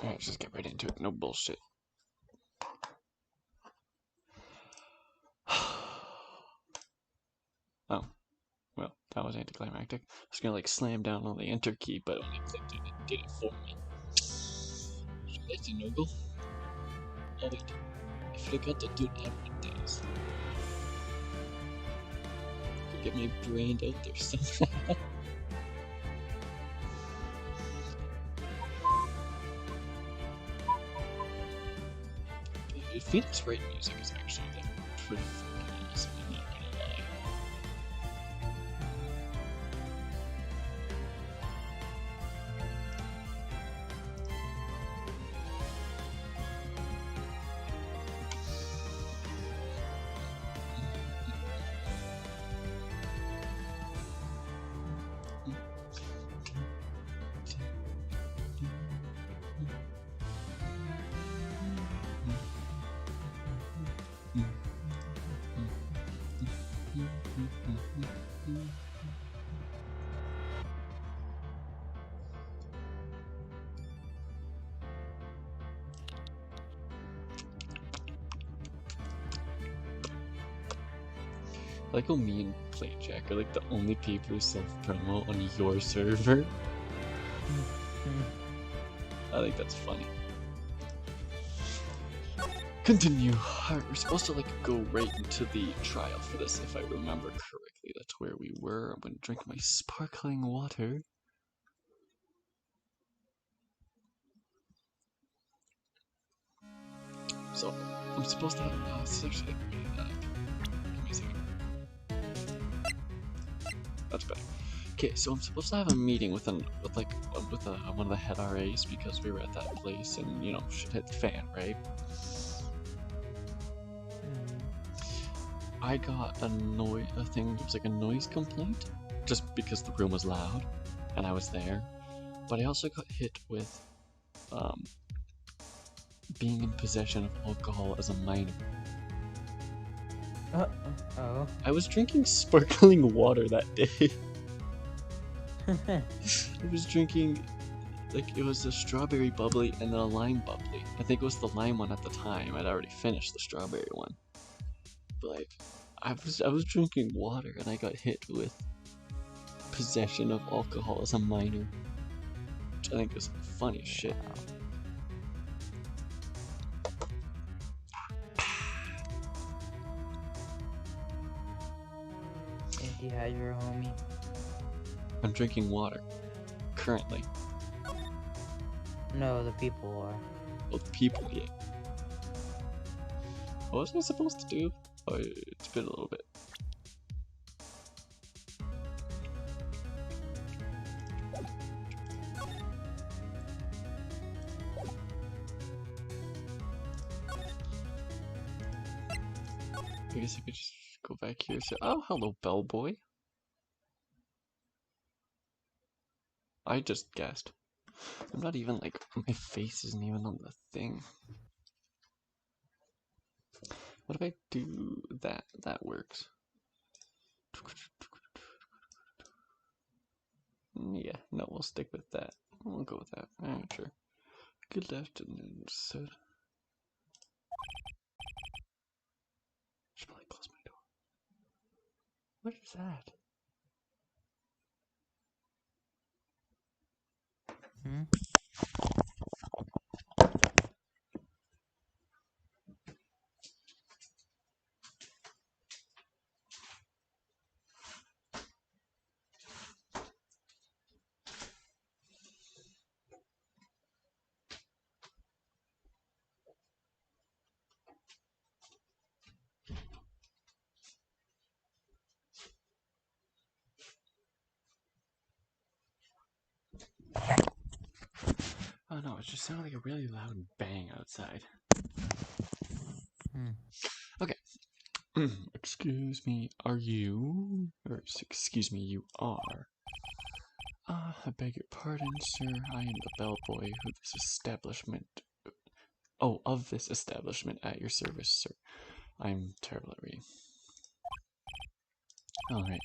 Alright, just get right into it. No bullshit. Oh, well, that was anticlimactic. I was gonna like slam down on the enter key, but when I clicked it, it did it for me. Should I do Noble? Oh wait, I forgot to do admin days. Could get my brain out there somehow. Phoenix Wright music is actually like pretty fucking awesome, I'm not gonna lie. Like how me and Playjack are like the only people who self-promote on your server. I think that's funny. Continue. Alright, we're supposed to like go right into the trial for this if I remember correctly. That's where we were. I'm gonna drink my sparkling water. So, I'm supposed to have this is actually really give me a second. That's better. Okay, so I'm supposed to have a meeting with one of the head RAs because we were at that place and, you know, shit hit the fan, right? I got a thing, it was like a noise complaint, just because the room was loud, and I was there. But I also got hit with, being in possession of alcohol as a minor. Oh. I was drinking sparkling water that day. I was drinking, like, it was a strawberry bubbly and then a lime bubbly. I think it was the lime one at the time. I'd already finished the strawberry one. But, like, I was drinking water and I got hit with possession of alcohol as a minor. Which I think is funny as shit. Anti-hydro, homie. I'm drinking water. Currently. No, the people are. Well, the people, yeah. What was I supposed to do? Oh, it's been a little bit. I guess I could just go back here. So, oh, hello, bellboy. I just guessed. I'm not even like, my face isn't even on the thing. What if I do that? That works. Yeah, no, we'll stick with that. We'll go with that. Alright, sure. Good afternoon, sir. Should probably close my door. What is that? Oh no, it just sounded like a really loud bang outside. Okay. Excuse me, are you? Or excuse me, you are. I beg your pardon, sir. I am the bellboy who this establishment. Oh, of this establishment at your service, sir. I'm terrible at reading. Alright.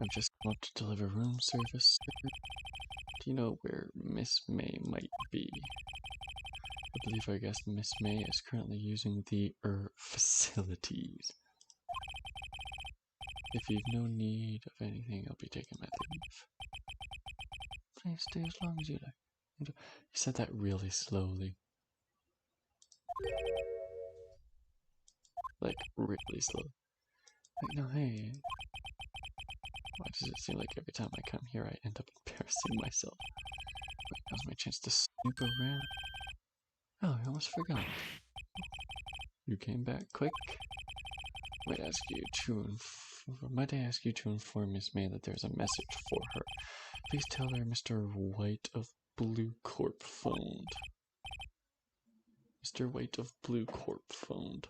I've just come up to deliver room service, sir. Do you know where Miss May might be? believe our guest Miss May is currently using the facilities. If you've no need of anything, I'll be taking my leave. Please stay as long as you like. He said that really slowly. Like, really slow. Like, no, hey. Why does it seem like every time I come here I end up embarrassing myself? Wait, now's my chance to snoop around. Oh, I almost forgot. You came back quick? Might I ask you to inform Miss May that there's a message for her. Please tell her Mr. White of Blue Corp phoned. Mr. White of Blue Corp phoned.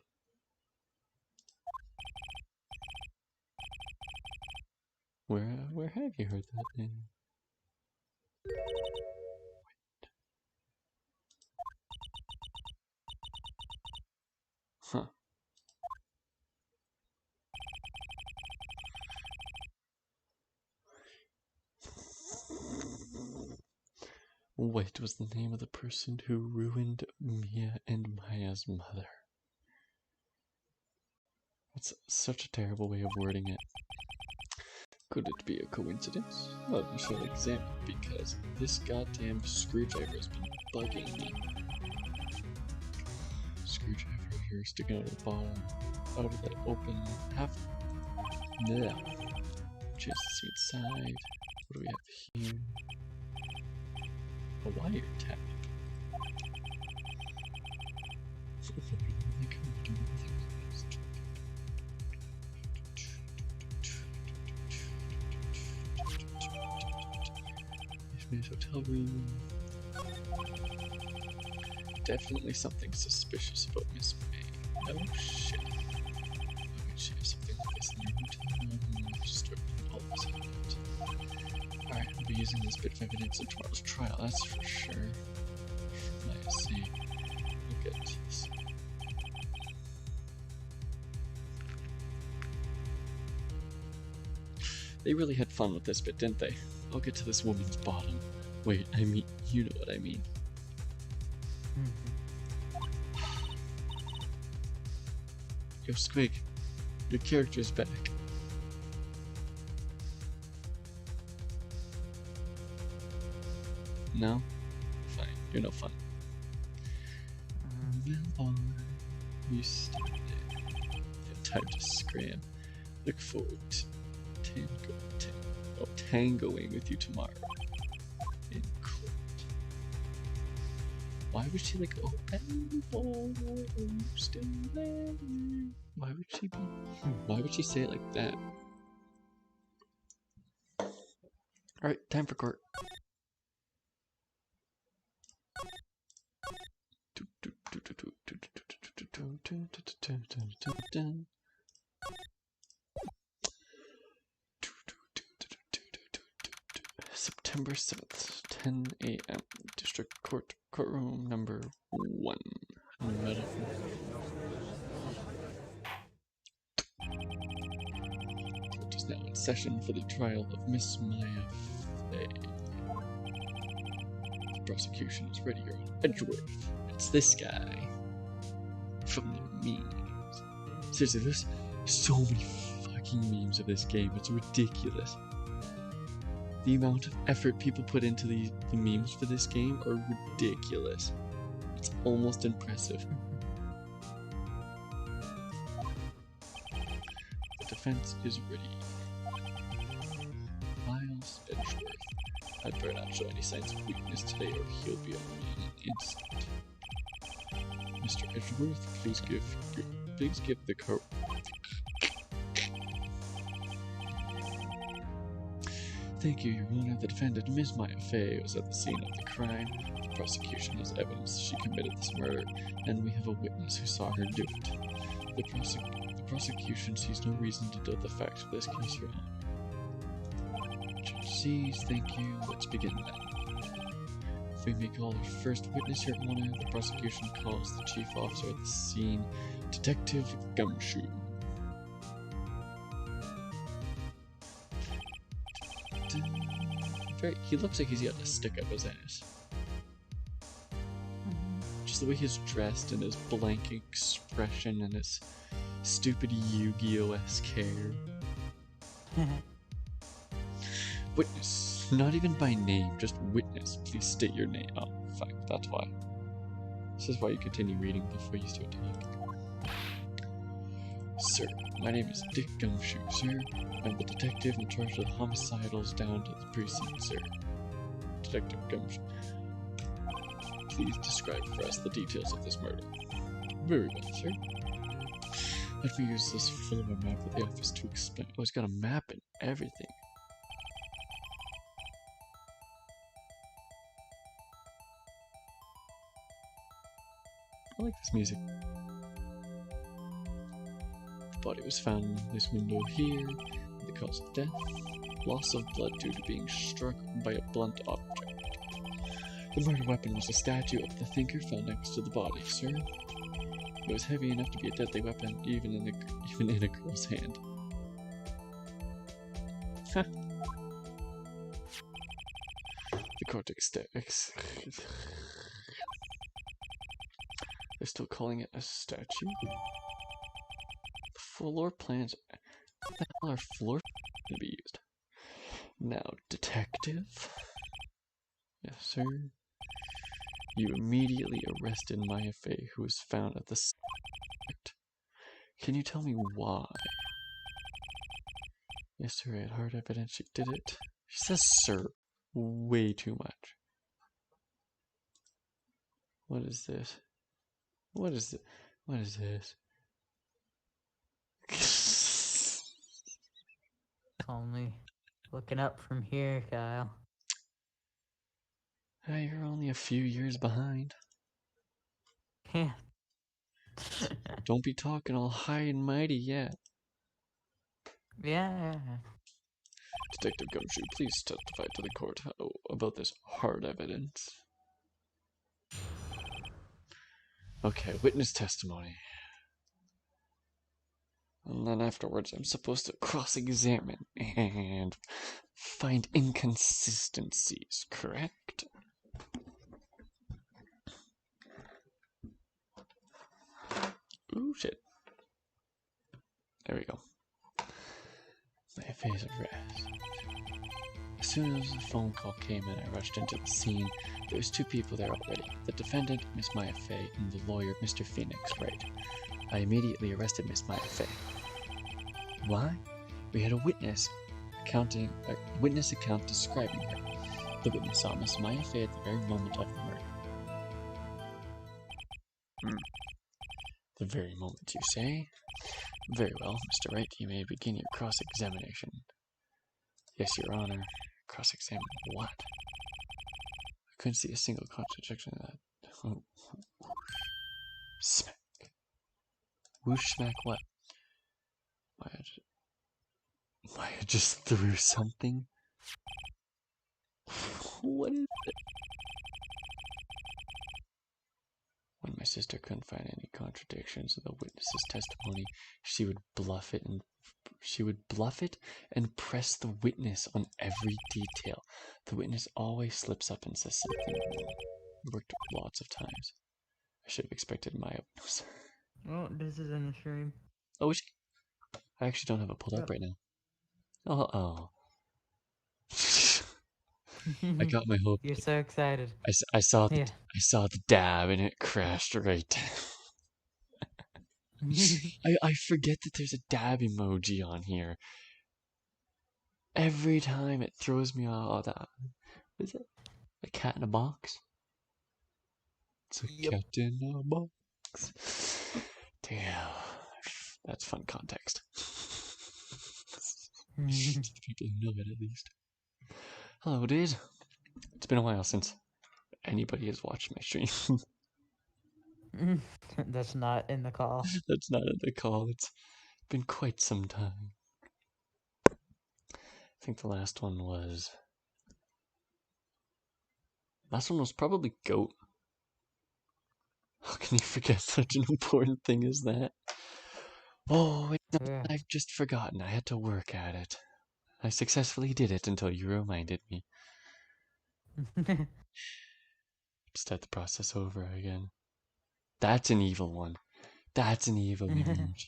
Where have you heard that name? Huh. White was the name of the person who ruined Mia and Maya's mother. That's such a terrible way of wording it. Could it be a coincidence? Well, we shall examine because this goddamn screwdriver has been bugging me. Screwdriver here sticking out of the bottom, out of that open half. Yeah. Chance to see inside. What do we have here? A wire tap. May's hotel room. Definitely something suspicious about Miss May. No shit. How could she have something like this in her hotel room? Just all this out. Alright, I'll be using this bit of evidence in tomorrow's trial, that's for sure. I see. Look at this. They really had fun with this bit, didn't they? I'll get to this woman's bottom. Wait, I mean, you know what I mean. Yo, Squig, your character's back. No? Fine, you're no fun. Well, you started. Time to scram. Look forward to tangoing with you tomorrow. In court. Why would she like open ball still there? Why would she say it like that? Alright, time for court. September 7th, 10 a.m. District Court, courtroom number 1. Court is now in session for the trial of Miss Maya Fay. The prosecution is ready, Your Honor. Edgeworth. It's this guy. From the memes. Seriously, there's so many fucking memes of this game. It's ridiculous. The amount of effort people put into the memes for this game are ridiculous. It's almost impressive. The defense is ready. Miles Edgeworth. I'd better not show any signs of weakness today or he'll be on me in an instant. Mr. Edgeworth, please give the court. Thank you, Your Honor. The defendant, Ms. Maya Fay, was at the scene of the crime. The prosecution has evidence she committed this murder, and we have a witness who saw her do it. The prosecution sees no reason to doubt the facts of this case, Your Honor. Judge sees, thank you. Let's begin then. If we may call our first witness, Your Honor, the prosecution calls the chief officer at the scene, Detective Gumshoe. He looks like he's got a stick up his ass. Just the way he's dressed and his blank expression and his stupid Yu-Gi-Oh-esque hair. Witness. Not even by name, just witness. Please state your name. Oh, fuck, that's why. This is why you continue reading before you start talking. Sir, my name is Dick Gumshoe, sir. I'm the detective in charge of the homicidals down to the precinct, sir. Detective Gumshoe. Please describe for us the details of this murder. Very well, sir. Let me use this full of a map of the office to explain. Oh, he's got a map and everything. I like this music. The body was found in this window here. The cause of death, loss of blood due to being struck by a blunt object. The murder weapon was a statue of the thinker found next to the body, sir. It was heavy enough to be a deadly weapon, even in a girl's hand. The cortex. They're still calling it a statue? The floor plans. What the hell are floor plans to be used? Now, detective? Yes, sir. You immediately arrested Maya Fey, who was found at the site. Can you tell me why? Yes, sir, I had hard evidence she did it. She says sir way too much. What is this? What is it? What is this? Only looking up from here, Kyle. You're only a few years behind. Yeah. Don't be talking all high and mighty yet. Yeah. Detective Gumshoe, please testify to the court about this hard evidence. Okay, witness testimony. And then afterwards, I'm supposed to cross-examine and find inconsistencies, correct? Ooh, shit. There we go. My face of rest. As soon as the phone call came in, I rushed into the scene. There was 2 people there already. The defendant, Miss Maya Fey, and the lawyer, Mr. Phoenix Wright. I immediately arrested Miss Maya Fey. Why? We had a witness account describing her. The witness saw Miss Maya Fey at the very moment of the murder. The very moment, you say? Very well, Mr. Wright, you may begin your cross-examination. Yes, Your Honor. Cross-examine what? I couldn't see a single contradiction in that. Oh. Smack. Whoosh, smack what? Maya just threw something? What is it? When my sister couldn't find any contradictions in the witness's testimony, she would bluff it and press the witness on every detail. The witness always slips up and says something wrong. It worked lots of times. I should have expected Maya. Oh, this is in the stream. Oh, is she? I actually don't have it pulled up right now. Oh. I got my hope. You're so excited. I saw the dab and it crashed right down. I forget that there's a dab emoji on here. Every time it throws me off. What is it? A cat in a box? It's a cat in a box. Damn. That's fun context. People who know it at least. Hello, dude. It's been a while since anybody has watched my stream. That's not in the call. That's not in the call. It's been quite some time. I think the last one was probably goat. How can you forget such an important thing as that? Oh, I've just forgotten. I had to work at it. I successfully did it until you reminded me. Start the process over again. That's an evil one. That's an evil emoji.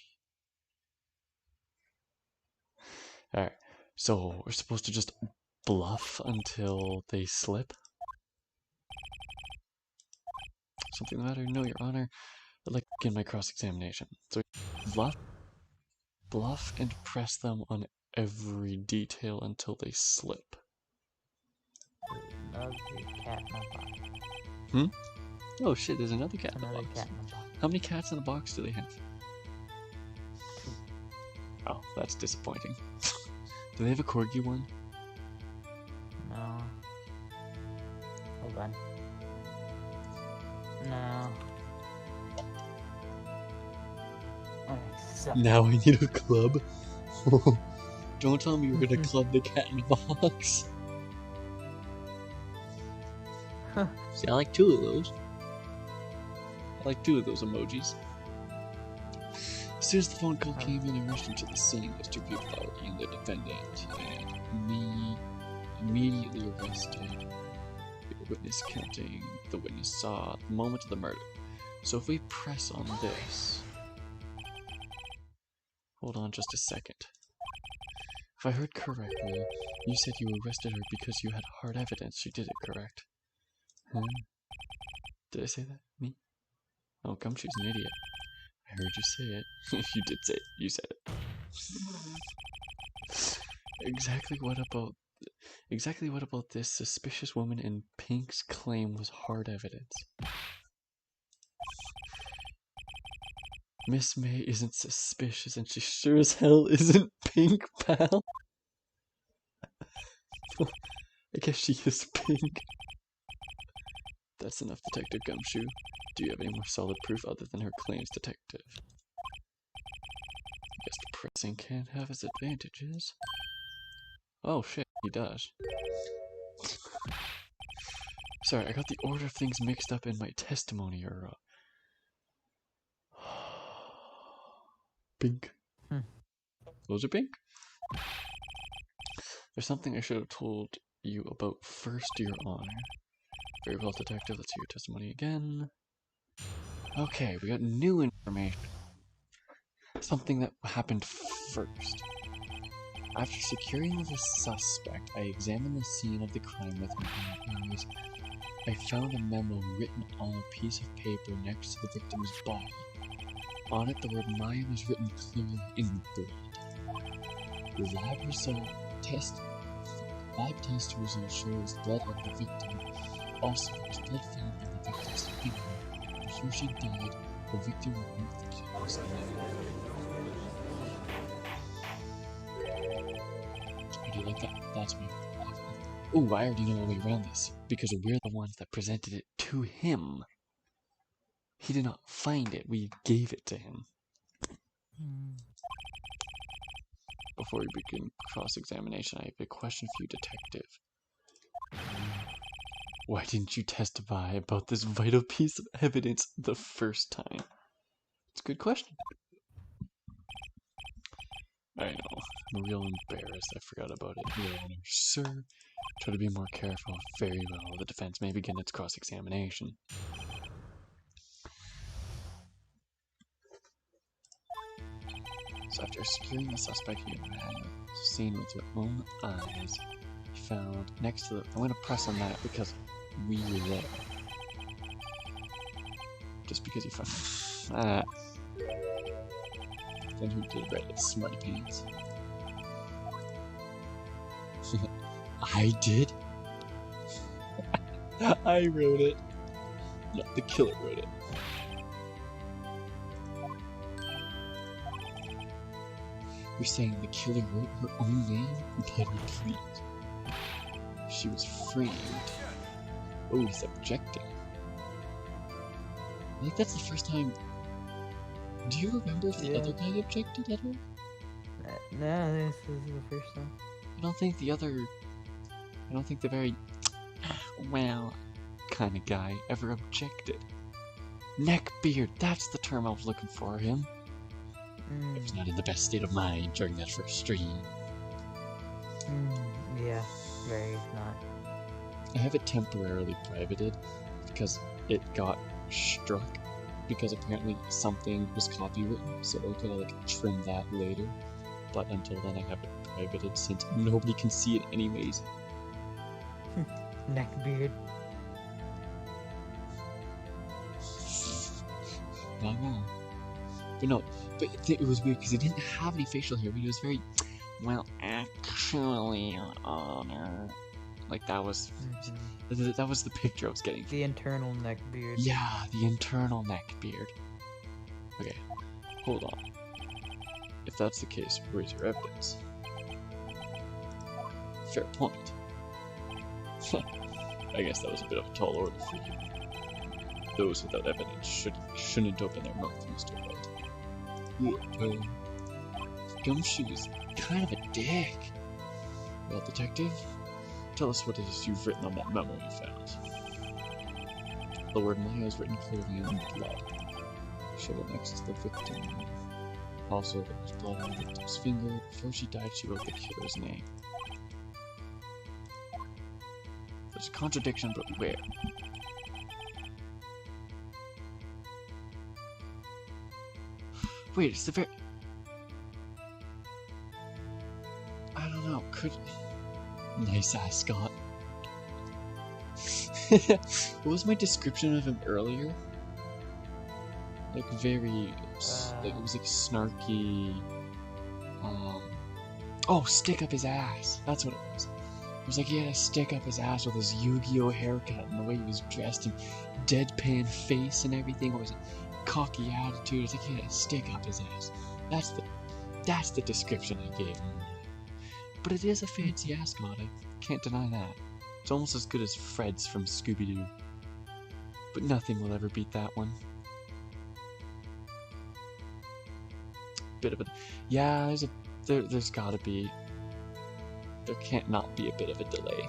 Alright, so we're supposed to just bluff until they slip? Something the matter? No, Your Honor. I'd like to begin my cross-examination. So bluff and press them on every detail until they slip. Another cat in a box. Hmm? Oh shit, there's another cat in the Another box. cat in a box. How many cats in the box do they have? Oh, that's disappointing. Do they have a corgi one? No. Hold on. No. Oh, suck. Now I need a club. Don't tell me you're gonna club the cat in the box. See, I like 2 of those. I like 2 of those emojis. As soon as the phone call came in, I rushed into the scene with 2 people already and the defendant, and me immediately arrested. The witness counting. The witness saw the moment of the murder. So if we press on this... Hold on just a second. If I heard correctly, you said you arrested her because you had hard evidence. You did it, correct? Huh? Did I say that? Me? Oh, Gumshoe's an idiot. I heard you say it. You did say it. You said it. Exactly what about this suspicious woman in pink's claim was hard evidence? Miss May isn't suspicious and she sure as hell isn't pink, pal. I guess she is pink. That's enough, Detective Gumshoe. Do you have any more solid proof other than her claims, Detective? I guess pressing can't have its advantages. Oh shit, he does. Sorry, I got the order of things mixed up in my testimony, or pink. Those are pink? There's something I should have told you about first, Your Honor. Very well, Detective. Let's hear your testimony again. Okay, we got new information. Something that happened first. After securing the suspect, I examined the scene of the crime with my own eyes. I found a memo written on a piece of paper next to the victim's body. On it, the word Maya was written clearly in blood. The lab test results shows blood of the victim. Also, there's blood found on the victim's finger. Before she died, the victim removed the killer's name. How do you like that? That's me. Ooh, I already know a way around this, because we're the ones that presented it to him. He did not find it, we gave it to him. Before we begin cross-examination, I have a question for you, Detective. Why didn't you testify about this vital piece of evidence the first time? It's a good question. I know, I'm real embarrassed I forgot about it, Your Honor. Sir, try to be more careful. Very well, the defense may begin its cross-examination. So after securing the suspect, you have seen with your own eyes, found next to the... I'm going to press on that because we were there. Just because you found... Then who did write it? Smarty pants. I did? I wrote it. No, the killer wrote it. You're saying the killer wrote her own name? Better please. She was framed. Oh, he's objecting. I think that's the first time... Do you remember if the other guy objected at her? No, this is the first time. I don't think the very... well, kind of guy ever objected. Neckbeard, that's the term I was looking for him. I was not in the best state of mind during that first stream. Yeah, very not. I have it temporarily privated because it got struck because apparently something was copywritten, so I could like trim that later. But until then, I have it prohibited since nobody can see it anyways. Neckbeard. Not wrong. But no, but it was weird because he didn't have any facial hair, but he was very, well, actually, Your Honor. Like, that was the picture I was getting. The internal neckbeard. Yeah, the internal neckbeard. Okay, hold on. If that's the case, where's your evidence? Fair point. I guess that was a bit of a tall order for you. Those without evidence shouldn't open their mouth, Mr. Wright. Gumshoe's kind of a dick. Well, detective, tell us what it is you've written on that memo you found. The word Maya is written clearly in blood. Show it next to the victim. Also, there was blood on the victim's finger. Before she died, she wrote the killer's name. There's a contradiction, but where? Wait, it's the very... I don't know, could... Nice ass, Scott. What was my description of him earlier? Like, very... like, it was like snarky... Oh, stick up his ass! That's what it was. It was like he had a stick up his ass with his Yu-Gi-Oh haircut and the way he was dressed and deadpan face and everything. It was a cocky attitude. It's like he had a stick up his ass. That's the description I gave him. But it is a fancy ascot, I can't deny that. It's almost as good as Fred's from Scooby-Doo. But nothing will ever beat that one. Bit of a... Yeah, there's gotta be... There can't not be a bit of a delay.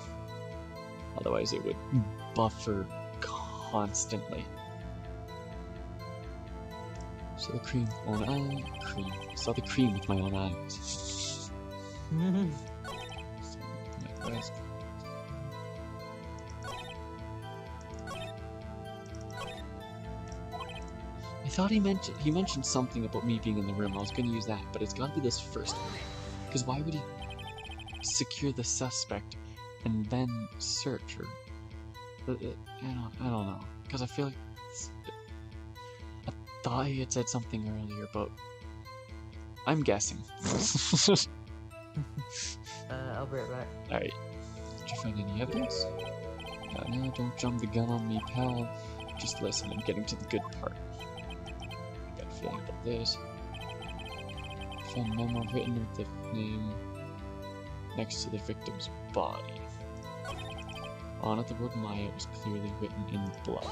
Otherwise it would buffer constantly. So the cream with my own eye... Cream. Saw the cream with my own eyes. I thought he mentioned something about me being in the room. I was gonna use that, but it's gotta be this first one. Because why would he secure the suspect and then search her? I don't know. Because I feel like I thought he had said something earlier, but I'm guessing. I'll be right back. Alright. Did you find any evidence? No, don't jump the gun on me, pal. Just listen, I'm getting to the good part. Got a feeling about this. Found a memo written with the name next to the victim's body. On it, the word Maya was clearly written in blood.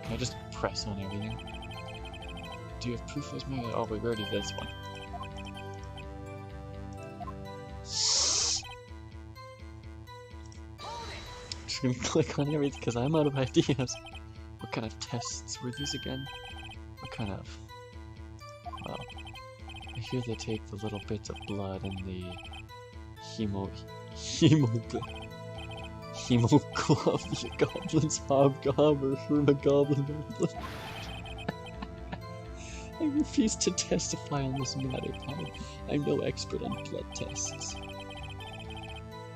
Can I just press on everything? Do you have proof as Maya? Oh, we already did this one. Just gonna click on everything because I'm out of ideas. What kind of tests were these again? What kind of... Well, I hear they take the little bits of blood and the goblin's hobgob or goblin. I refuse to testify on this matter, pal. I'm no expert on blood tests.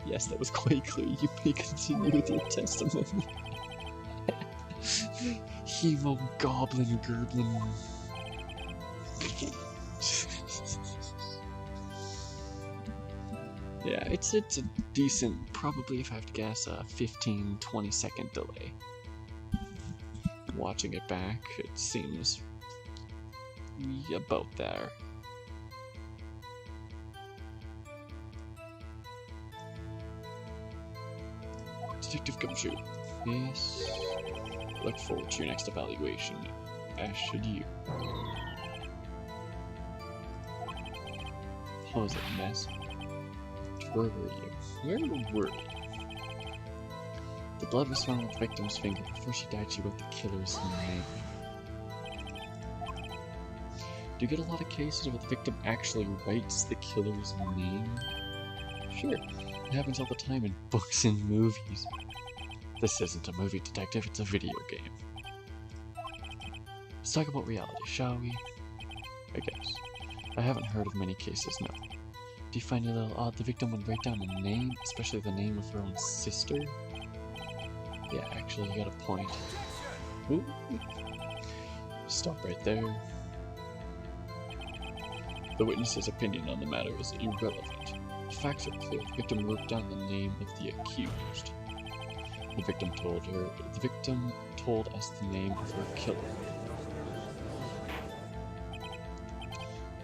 Yes, that was quite clear. You may continue with your testimony. Goblin, gerblin. Yeah, it's a decent, probably if I have to guess, a 15-20 second delay. Watching it back, it seems about there. Detective Gumshoe. Yes. Look forward to your next evaluation, as should you. How was it, mess? Where were you? Where were you? The blood was found on the victim's finger. Before she died, she wrote the killer's name. Do you get a lot of cases where the victim actually writes the killer's name? Sure, it happens all the time in books and movies. This isn't a movie, detective, it's a video game. Let's talk about reality, shall we? I guess. I haven't heard of many cases, no. Do you find it a little odd the victim would write down a name, especially the name of her own sister? Yeah, actually, you got a point. Ooh. Stop right there. The witness's opinion on the matter is irrelevant. The facts are clear. The victim wrote down the name of the accused. The victim told us the name of her killer.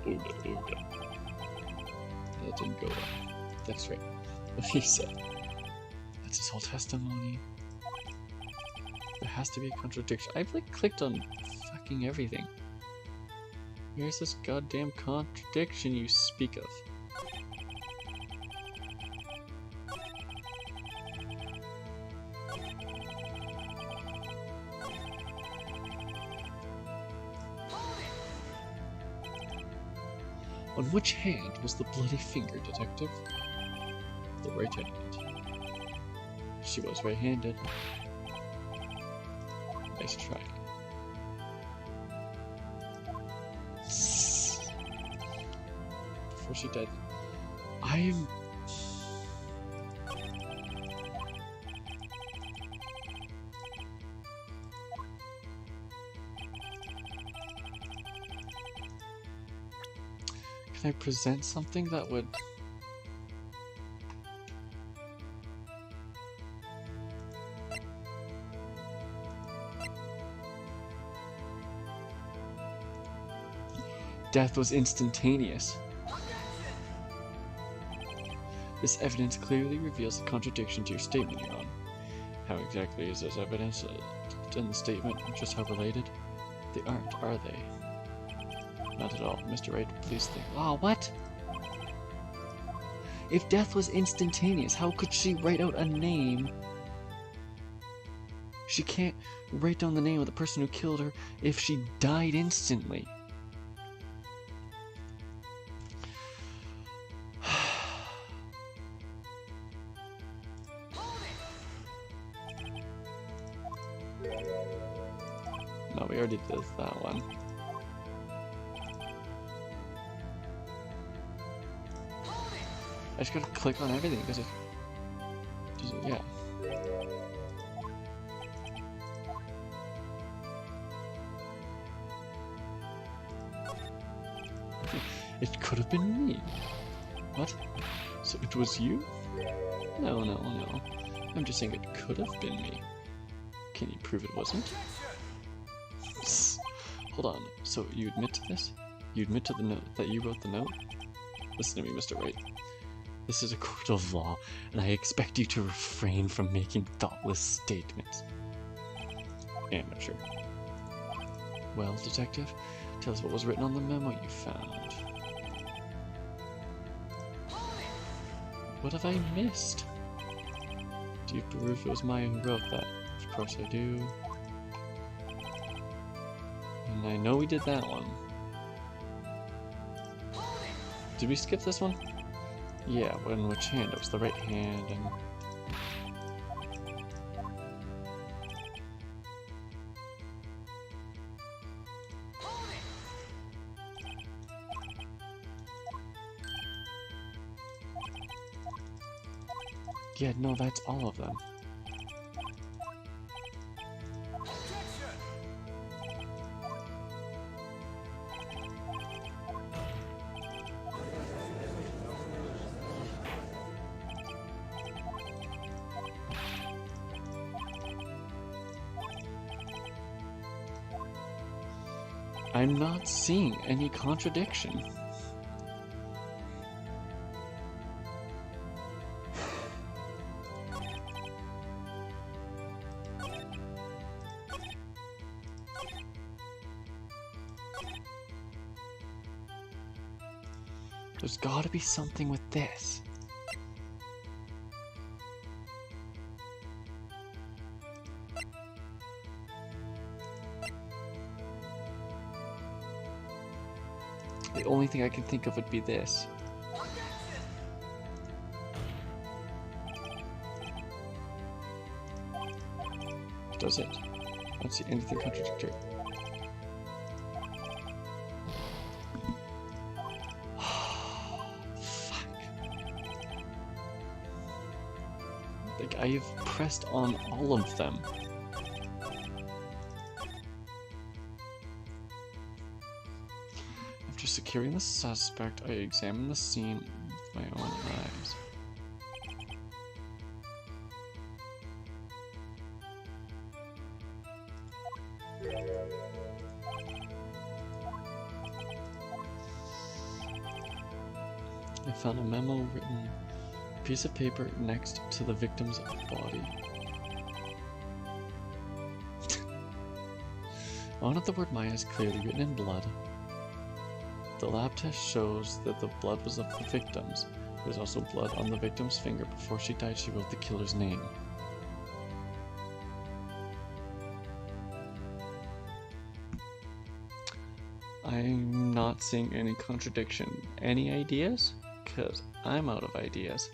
Oda, Oda. That didn't go well. That's right. What he said. That's his whole testimony. There has to be a contradiction. I've like clicked on fucking everything. Where's this goddamn contradiction you speak of? On which hand was the bloody finger, detective? The right hand. She was right-handed. Nice try. Before she died, I am... Can I present something that would... Death was instantaneous. This evidence clearly reveals a contradiction to your statement, Your Honor. How exactly is this evidence in the statement just how related? They aren't, are they? Not at all. Mr. Wright, please think. Oh, what? If death was instantaneous, how could she write out a name? She can't write down the name of the person who killed her if she died instantly. No, we already did that one. I just gotta click on everything because yeah. It could have been me. What? So it was you? No, no, no. I'm just saying it could have been me. Can you prove it wasn't? Hold on. So you admit to this? You admit to the note that you wrote the note? Listen to me, Mr. Wright. This is a court of law, and I expect you to refrain from making thoughtless statements. Amateur. Well, detective, tell us what was written on the memo you found. What have I missed? Do you prove it was Maya who wrote that? Of course I do. And I know we did that one. Did we skip this one? Yeah, but in which hand? It was the right hand and... Yeah, no, that's all of them. I'm not seeing any contradiction. There's gotta be something with this. The only thing I can think of would be this. Does it? I don't see anything contradictory. Like, I've pressed on all of them. After securing the suspect, I examined the scene with my own eyes. I found a memo written a piece of paper next to the victim's body. On it, the word Maya is clearly written in blood. The lab test shows that the blood was of the victim's. There's also blood on the victim's finger. Before she died, she wrote the killer's name. I'm not seeing any contradiction. Any ideas? Because I'm out of ideas.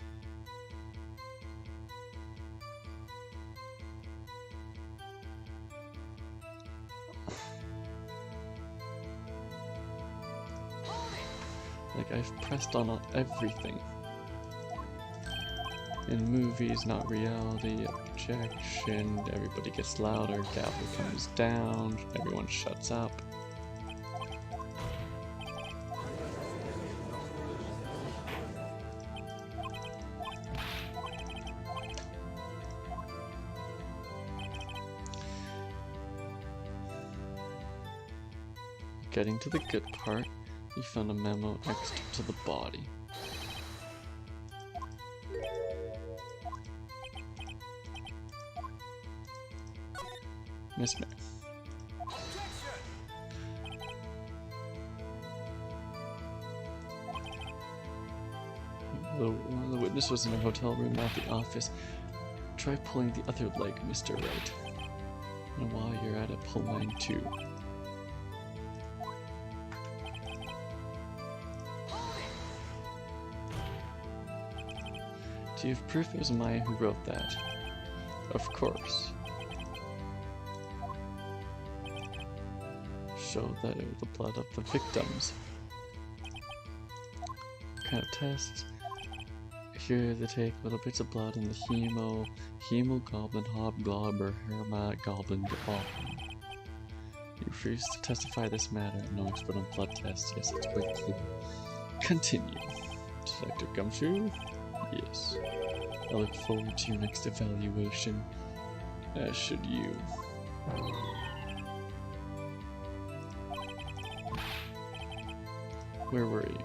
Like, I've pressed on everything. In movies, not reality, objection, everybody gets louder, gavel comes down, everyone shuts up. Getting to the good part, you found a memo next to the body. Miss May. The witness was in a hotel room, not the office. Try pulling the other leg, Mr. Wright. And while you're at it, pull mine too. Do you have proof it was Maya who wrote that? Of course. Show that it was the blood of the victims. What kind of tests? Here they take little bits of blood in the hemoglobin, hobgoblin, hermagoblin, goblin. You refuse to testify this matter. No expert on blood tests. Yes, it's quite clear. Continue. Detective Gumshoe? Yes. I look forward to your next evaluation, as should you. Where were you?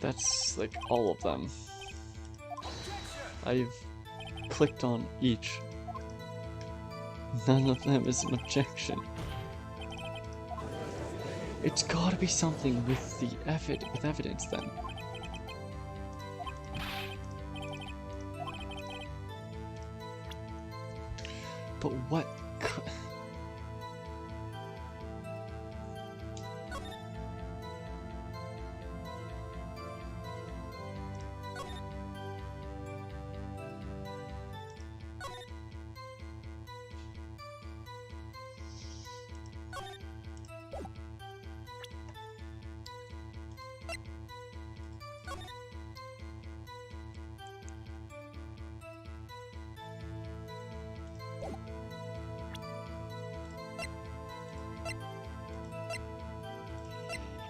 That's like all of them. I've clicked on each. None of them is an objection. It's gotta be something with the evidence then. But what?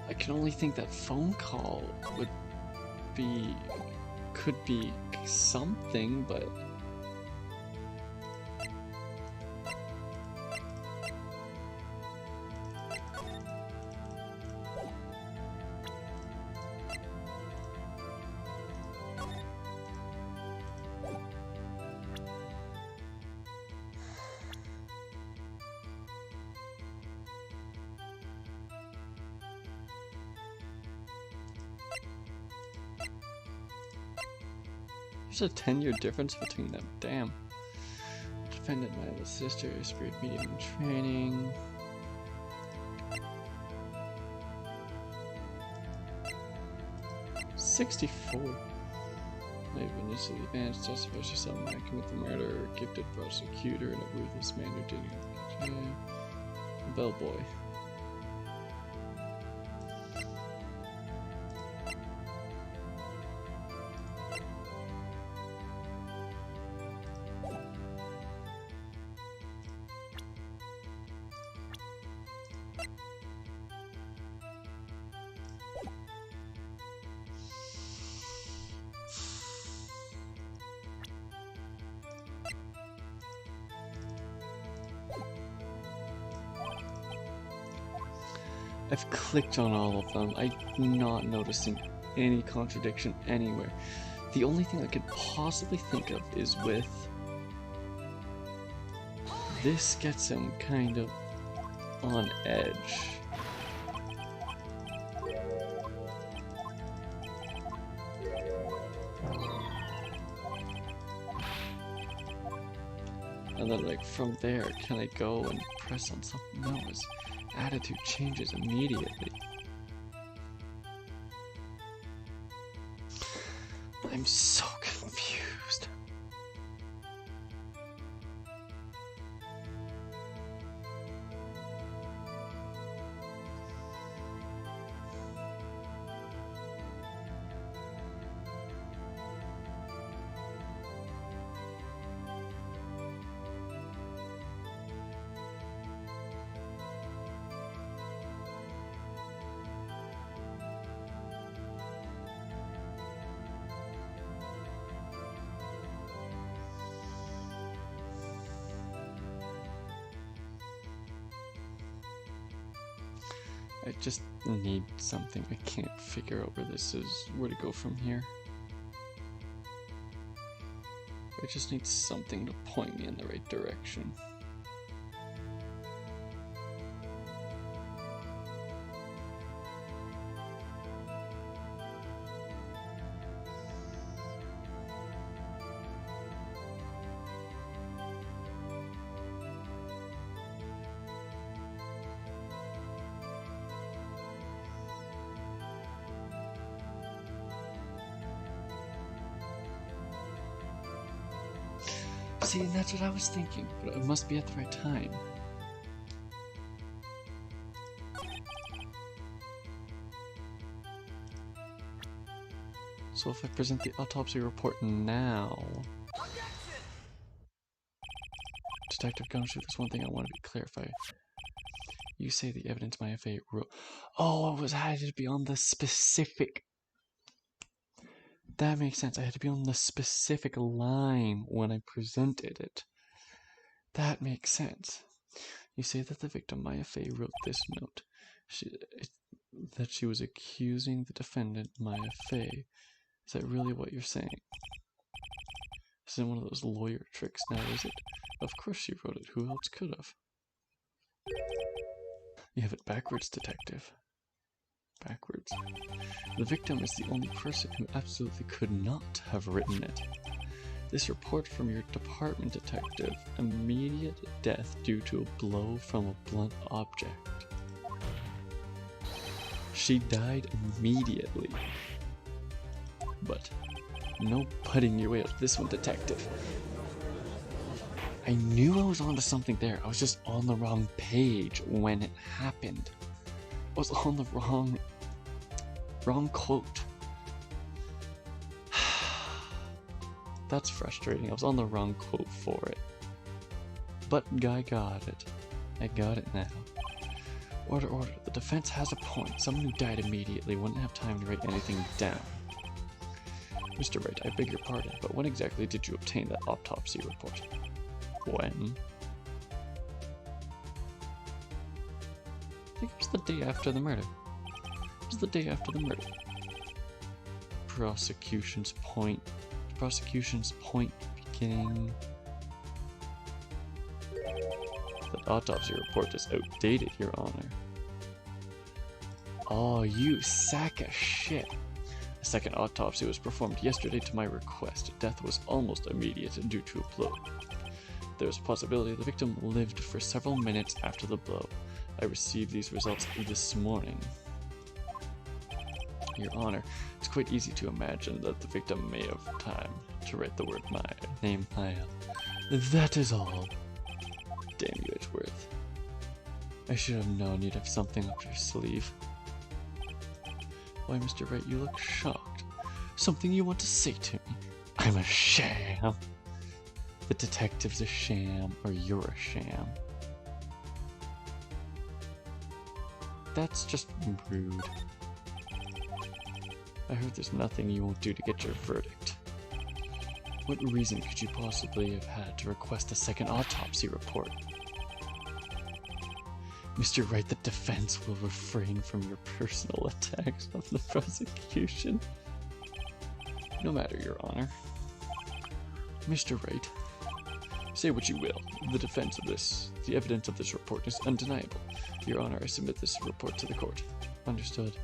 I can only think that phone call could be something, but there's a 10-year difference between them. Damn. Defendant, my little sister, spirit medium in training. 64. My witness to the advanced testifies she saw a man commit the murder, a gifted prosecutor, and a ruthless man who did a bellboy. I've clicked on all of them. I'm not noticing any contradiction anywhere. The only thing I could possibly think of is with this gets him kind of on edge. And then like from there, can I go and press on something? No, his attitude changes immediately. I'm so confused. I just need something. I can't figure out where to go from here. I just need something to point me in the right direction. See, that's what I was thinking, but it must be at the right time. So if I present the autopsy report now... Detective Gumshoe, there's one thing I want to be clarified. You say the evidence my FA wrote... Oh, I had to be on the specific... That makes sense. I had to be on the specific line when I presented it. That makes sense. You say that the victim, Maya Fey, wrote this note. That she was accusing the defendant, Maya Fey. Is that really what you're saying? This isn't one of those lawyer tricks now, is it? Of course she wrote it. Who else could have? You have it backwards, detective. Backwards. The victim is the only person who absolutely could not have written it. This report from your department, detective. Immediate death due to a blow from a blunt object. She died immediately. But no putting your way out this one, detective. I knew I was onto something there. I was just on the wrong page when it happened. I was on the wrong quote. That's frustrating. I was on the wrong quote for it. But I got it. I got it now. Order. The defense has a point. Someone who died immediately wouldn't have time to write anything down. Mr. Wright, I beg your pardon, but when exactly did you obtain that autopsy report? When? I think it was the day after the murder. It was the day after the murder. Prosecution's point beginning. The autopsy report is outdated, Your Honor. Oh, you sack of shit. A second autopsy was performed yesterday to my request. Death was almost immediate due to a blow. There is a possibility the victim lived for several minutes after the blow. I received these results this morning. Your Honor, it's quite easy to imagine that the victim may have time to write the word name Maya. That is all. Damn you, Edgeworth. I should have known you'd have something up your sleeve. Why, Mr. Wright, you look shocked. Something you want to say to me? I'm a sham. The detective's a sham, or you're a sham. That's just rude. I heard there's nothing you won't do to get your verdict. What reason could you possibly have had to request a second autopsy report? Mr. Wright, the defense will refrain from your personal attacks on the prosecution. No matter, Your Honor. Mr. Wright, say what you will. The evidence of this report is undeniable. Your Honor, I submit this report to the court. Understood.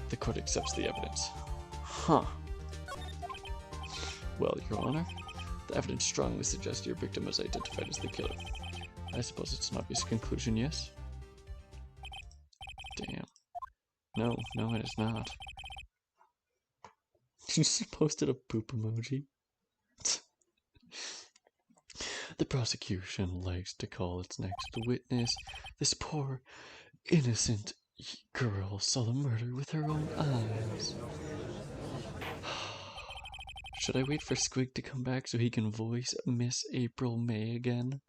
The court accepts the evidence. Huh. Well, Your Honor, the evidence strongly suggests your victim was identified as the killer. I suppose it's an obvious conclusion, yes? Damn. No, it is not. You just posted a poop emoji. The prosecution likes to call its next witness. This poor, innocent girl saw the murder with her own eyes. Should I wait for Squig to come back so he can voice Miss April May again?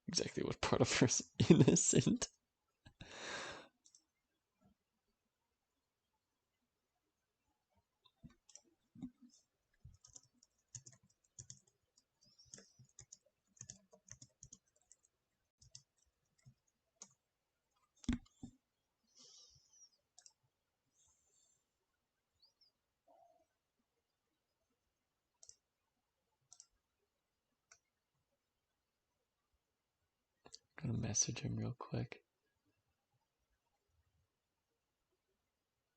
Exactly what part of her's innocent? I'm gonna message him real quick.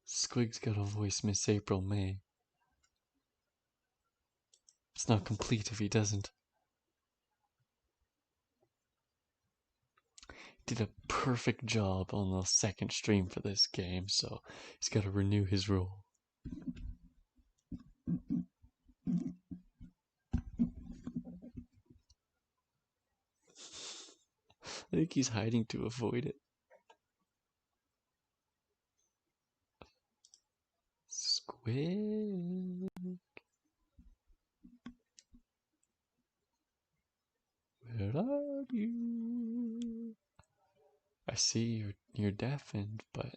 Squig's gotta voice Miss April May. It's not complete if he doesn't. Did a perfect job on the second stream for this game, so he's gotta renew his role. I think he's hiding to avoid it. Squig. Where are you? I see you're deafened, but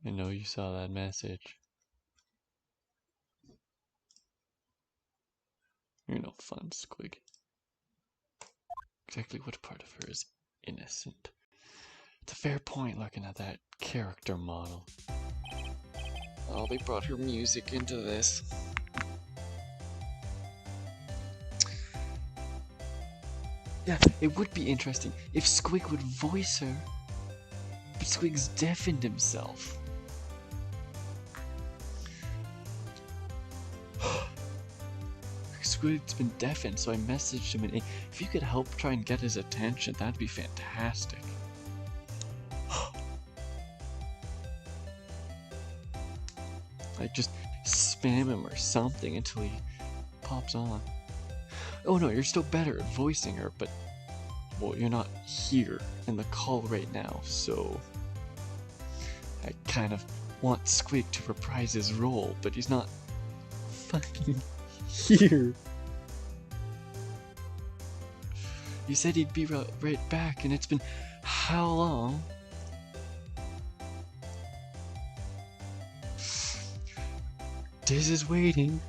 I know you saw that message. You're no fun, Squig. Exactly what part of her is innocent? It's a fair point looking at that character model. Oh, they brought her music into this. Yeah, it would be interesting if Squig would voice her, but Squig's deafened himself. Squig's been deafened, so I messaged him, and if you could help try and get his attention, that'd be fantastic. Like, just spam him or something until he pops on. Oh no, you're still better at voicing her, but, well, you're not here in the call right now, so I kind of want Squig to reprise his role, but he's not fucking here. He said he'd be right back, and it's been how long? Diz is waiting.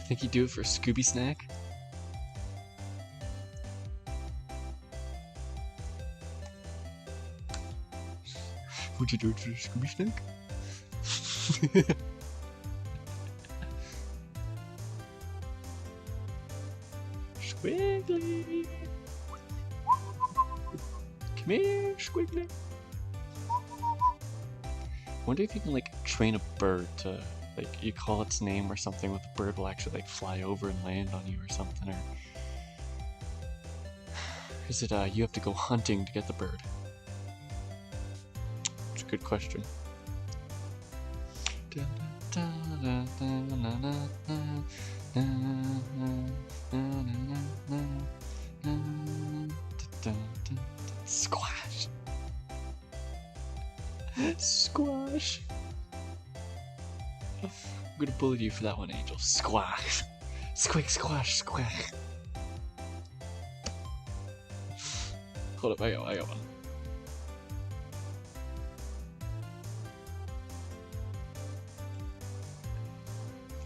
Think he'd do it for a Scooby snack? Would you do it for a Scooby snack? Squiggly! Come here, Squiggly! Wonder if you can like train a bird to like you call its name or something with the bird will actually like fly over and land on you or something, or is it you have to go hunting to get the bird? It's a good question. Squash. Squash. I'm gonna bully you for that one, Angel. Squash. Squick, squash, squash. Hold up, I got one.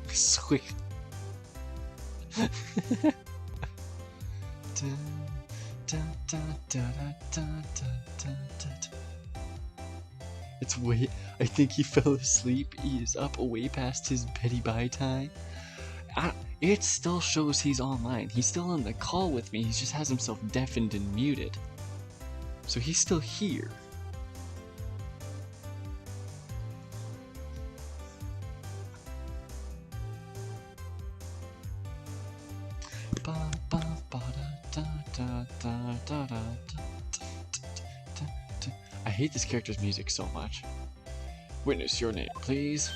Squick. It's way. I think he fell asleep. He is up way past his Betty Bye time. It still shows he's online. He's still on the call with me. He just has himself deafened and muted. So he's still here. I hate this character's music so much. Witness your name, please.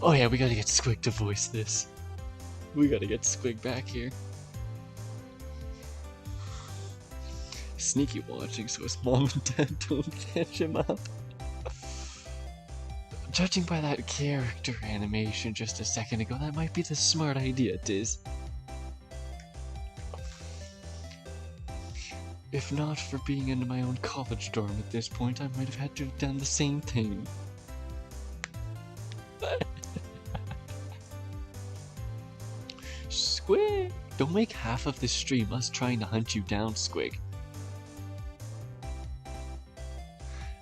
Oh yeah, we gotta get Squig to voice this. We gotta get Squig back here. Sneaky watching so his mom and dad don't catch him up. Judging by that character animation just a second ago, that might be the smart idea, Diz. If not for being in my own college dorm at this point, I might have had to have done the same thing. Squig! Don't make half of this stream us trying to hunt you down, Squig.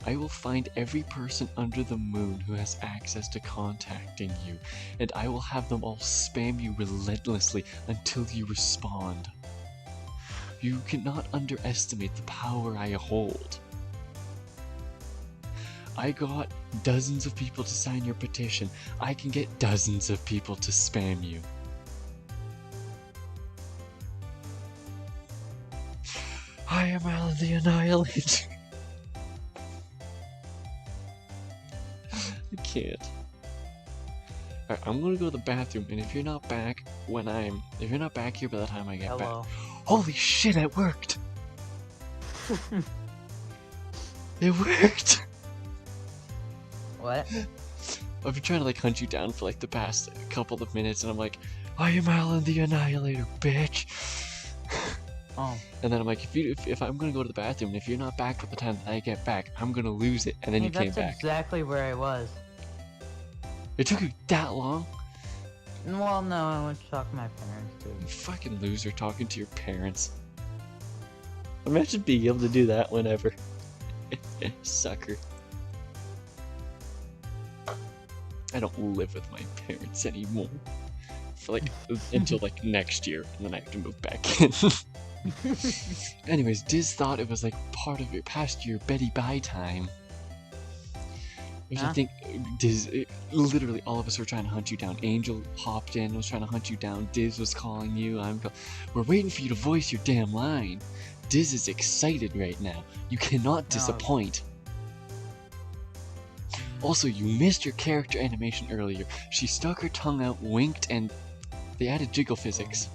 I will find every person under the moon who has access to contacting you, and I will have them all spam you relentlessly until you respond. You cannot underestimate the power I hold. I got dozens of people to sign your petition. I can get dozens of people to spam you. I am Alan the Annihilator. I can't. Alright, I'm gonna go to the bathroom, and if you're not back if you're not back here by the time I get back. Holy shit, it worked! It worked! What? I've been trying to like hunt you down for like the past couple of minutes, and I'm like, I am Alan the Annihilator, bitch! Oh. And then I'm like, if I'm gonna go to the bathroom, and if you're not back by the time that I get back, I'm gonna lose it, and then you came back. That's exactly where I was. It took you that long? Well, no, I went to talk to my parents too. You fucking loser talking to your parents. Imagine being able to do that whenever. Sucker. I don't live with my parents anymore. For like, until like next year, and then I have to move back in. Anyways, Diz thought it was like part of your past year Betty Bye time. Which I think Diz, literally all of us were trying to hunt you down. Angel hopped in, was trying to hunt you down. Diz was calling you. We're waiting for you to voice your damn line. Diz is excited right now. You cannot disappoint. Also, you missed your character animation earlier. She stuck her tongue out, winked, and they added jiggle physics.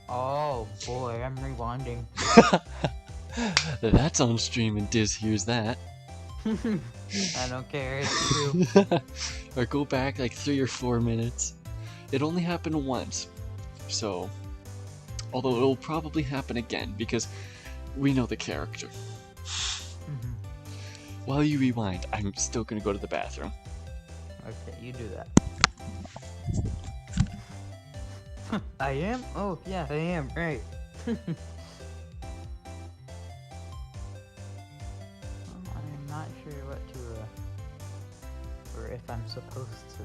Oh boy, I'm rewinding. That's on stream and Diz hears that. I don't care, it's true. Or go back like 3 or 4 minutes. It only happened once. So, although it'll probably happen again because we know the character. While you rewind, I'm still gonna go to the bathroom. Okay, you do that. I am? Oh, yeah, I am, right. I'm not sure what to, or if I'm supposed to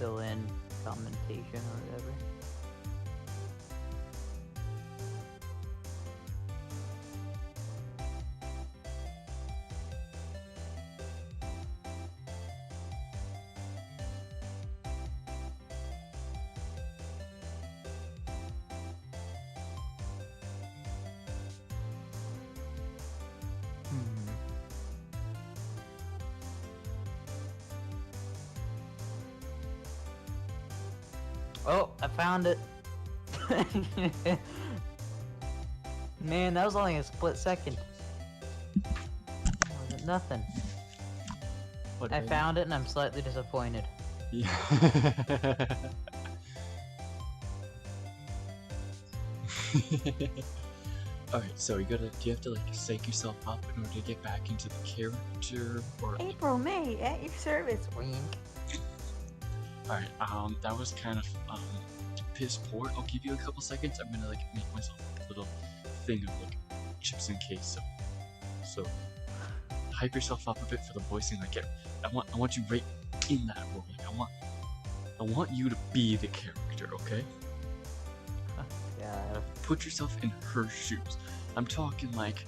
fill in commentation or whatever. Oh, I found it. Man, that was only a split second. That wasn't nothing. What, I baby? found it and I'm slightly disappointed. Yeah. Alright, so do you have to like psych yourself up in order to get back into the character, or... April May, at your service, wink. Alright, that was kind of, piss poor. I'll give you a couple seconds. I'm gonna like make myself a little thing of like chips and queso. So hype yourself up a bit for the voicing. Like, I want you right in that role. Like, I want you to be the character. Okay? Yeah. Put yourself in her shoes. I'm talking like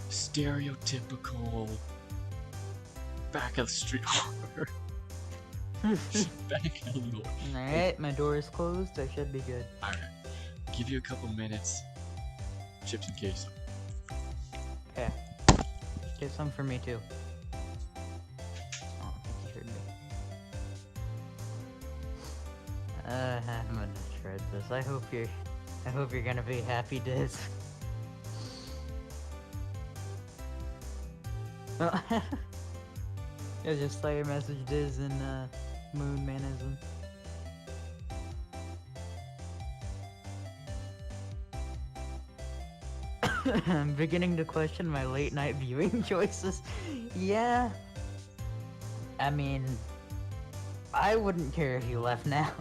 stereotypical back of the street horror. Back of the horror. Alright, my door is closed. I should be good. Alright. Give you a couple minutes. Chips and queso. Okay. Get some for me too. I don't think you heard me. I'm gonna shred this. I hope you're gonna be happy, Diz. I just saw your message, Diz, in Moon Manism. I'm beginning to question my late night viewing choices. Yeah. I mean, I wouldn't care if you left now.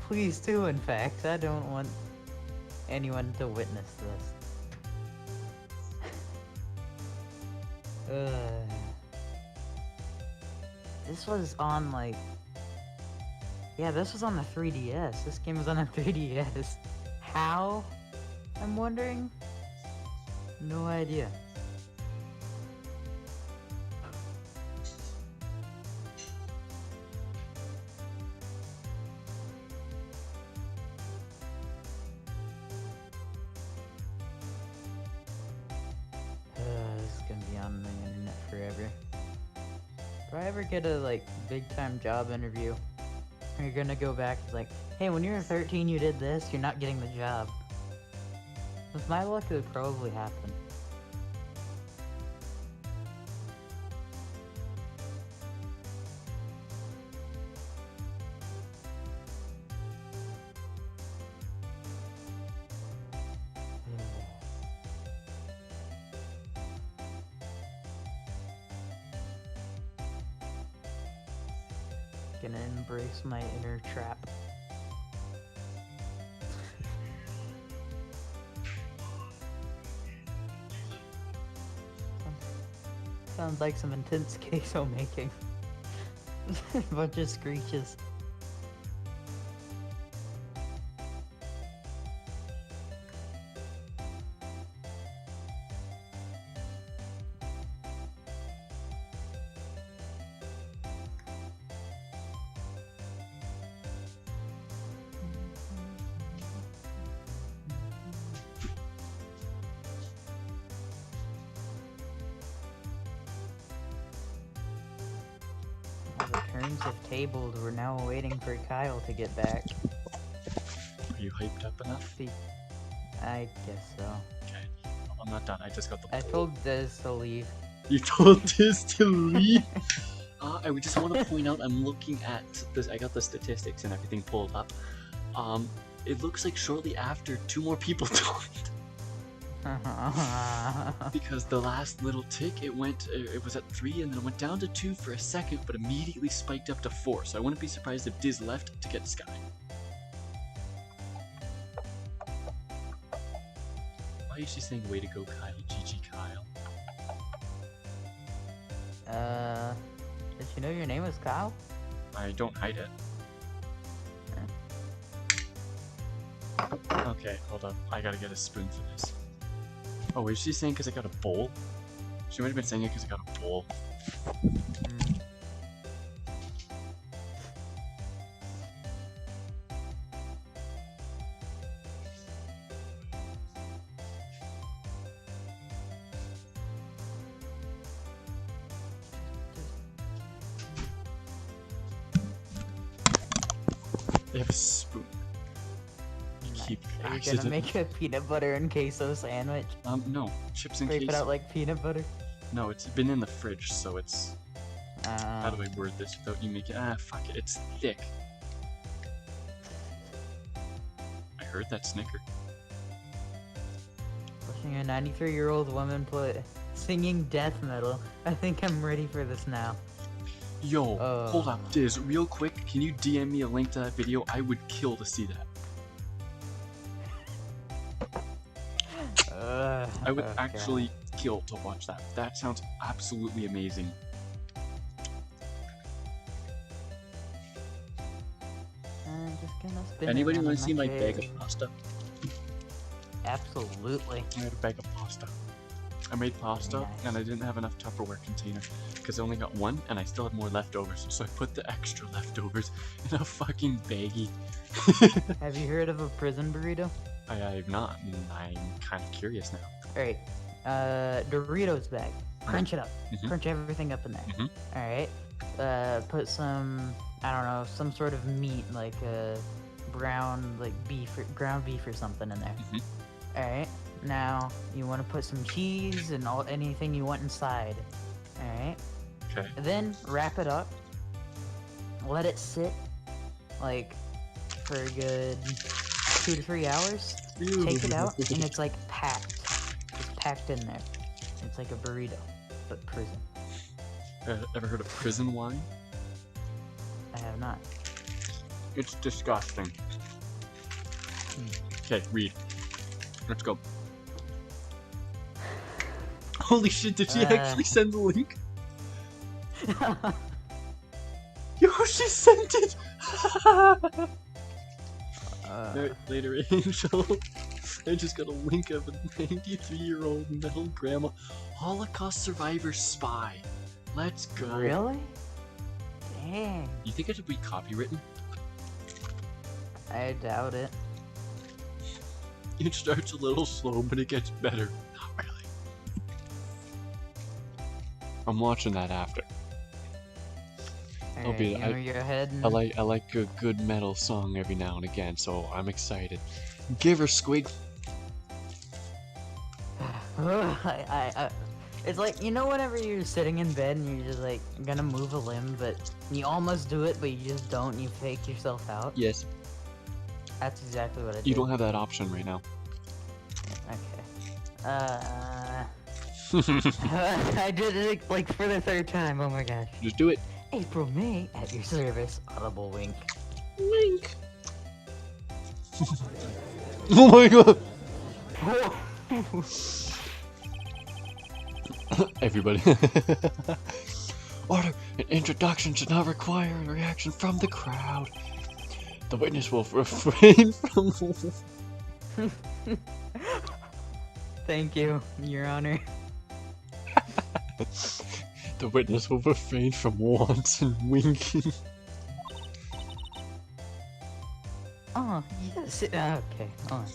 Please do, in fact. I don't want anyone to witness this. This was on, like... Yeah, this was on the 3DS. This game was on a 3DS. How? I'm wondering. No idea. This is gonna be on the internet forever. If I ever get a like big time job interview, you're gonna go back and like, hey, when you were 13 you did this, you're not getting the job. With my luck, it would probably happen. Gonna embrace my inner trap. Sounds like some intense queso making. Bunch of screeches. The turns have tabled. We're now waiting for Kyle to get back. Are you hyped up enough? I guess so. Okay. I'm not done. I just got the... I told Diz to leave. You told this to leave? I would just want to point out, I'm looking at this. I got the statistics and everything pulled up. It looks like shortly after, 2 more people joined. Because the last little tick, it was at 3 and then it went down to 2 for a second, but immediately spiked up to 4. So I wouldn't be surprised if Diz left to get Sky. Why is she saying way to go, Kyle? GG, Kyle. Did you know your name was Kyle? I don't hide it. Okay, hold up. I gotta get a spoon for this. Oh, was she saying because I got a bowl? She might have been saying it because I got a bowl. Mm. They have a spoon. Nice. Keep Are you gonna accident- make a peanut butter and queso sandwich? No. Chips and Scrape it queso. out like peanut butter? No, it's been in the fridge, so it's... How do Uh, I word this without you making... fuck it. It's thick. I heard that snicker. watching a 93-year-old woman singing death metal. I think I'm ready for this now. Yo, hold up, Diz, real quick, can you DM me a link to that video? I would kill to see that. I would actually kill to watch that. That sounds absolutely amazing. I'm just gonna spin Anybody around want in to see my chair. bag of pasta? Absolutely. I had a bag of pasta. I made pasta, Nice. and I didn't have enough Tupperware container, because I only got one, and I still had more leftovers, so I put the extra leftovers in a fucking baggie. Have you heard of a prison burrito? I've not, and I'm kind of curious now. Alright, Doritos bag. Crunch it up. Mhm. Crunch everything up in there. Mhm. Alright, put some, I don't know, some sort of meat, like brown, like ground beef or something in there. Mhm. Alright, now you want to put some cheese and anything you want inside. Alright, Okay. then wrap it up. Let it sit, like, for a good 2 to 3 hours. Take it out, and it's like packed. It's packed in there. It's like a burrito, but prison. Ever heard of prison wine? I have not. It's disgusting. Okay, read. Let's go. Holy shit, did she actually send the link? Yo, she sent it! Later, Angel. I just got a link of a 93-year-old metal grandma Holocaust survivor spy. Let's go. Really? Dang. You think it should be copywritten? I doubt it. It starts a little slow, but it gets better. Not really. I'm watching that after. Alright, be- you I- wanna go ahead and... I like a good metal song every now and again, so I'm excited. Give her, Squig. It's like, you know, whenever you're sitting in bed and you're just like gonna move a limb, but you almost do it, but you just don't, and you fake yourself out? Yes. That's exactly what I did. You don't have that option right now. Okay. I did it like for the 3rd time, oh my gosh. Just do it. April May, at your service, audible wink. Wink. Oh my god. Everybody. Order. An introduction should not require a reaction from the crowd. The witness will refrain from... Thank you, Your Honor. The witness will refrain from wanton winking. Oh, yes. Okay, hold on.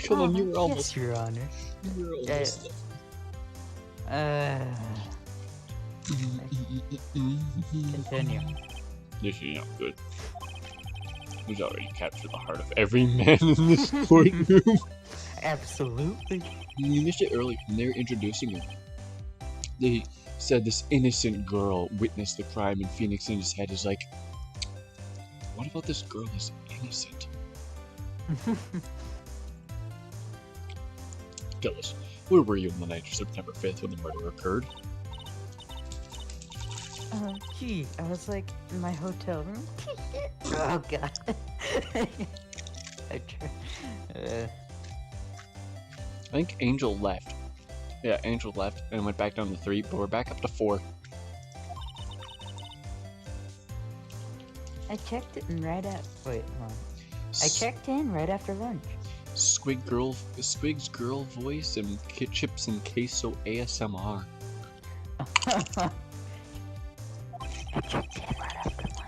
Come on, you were Yes, almost... Your Honor. You were almost... Continue. This is not good. He's already captured the heart of every man in this courtroom. Absolutely. You missed it earlier when they were introducing her. They said this innocent girl witnessed the crime, and Phoenix in his head is like, what about this girl is innocent? Gillis, where were you on the night of September 5th when the murder occurred? Gee, I was like in my hotel room. Oh god. I think Angel left. Yeah, Angel left and went back down to 3, but we're back up to 4. checked in right at. Wait, hold on. I checked in right after lunch. Squig's girl voice and chips and queso ASMR.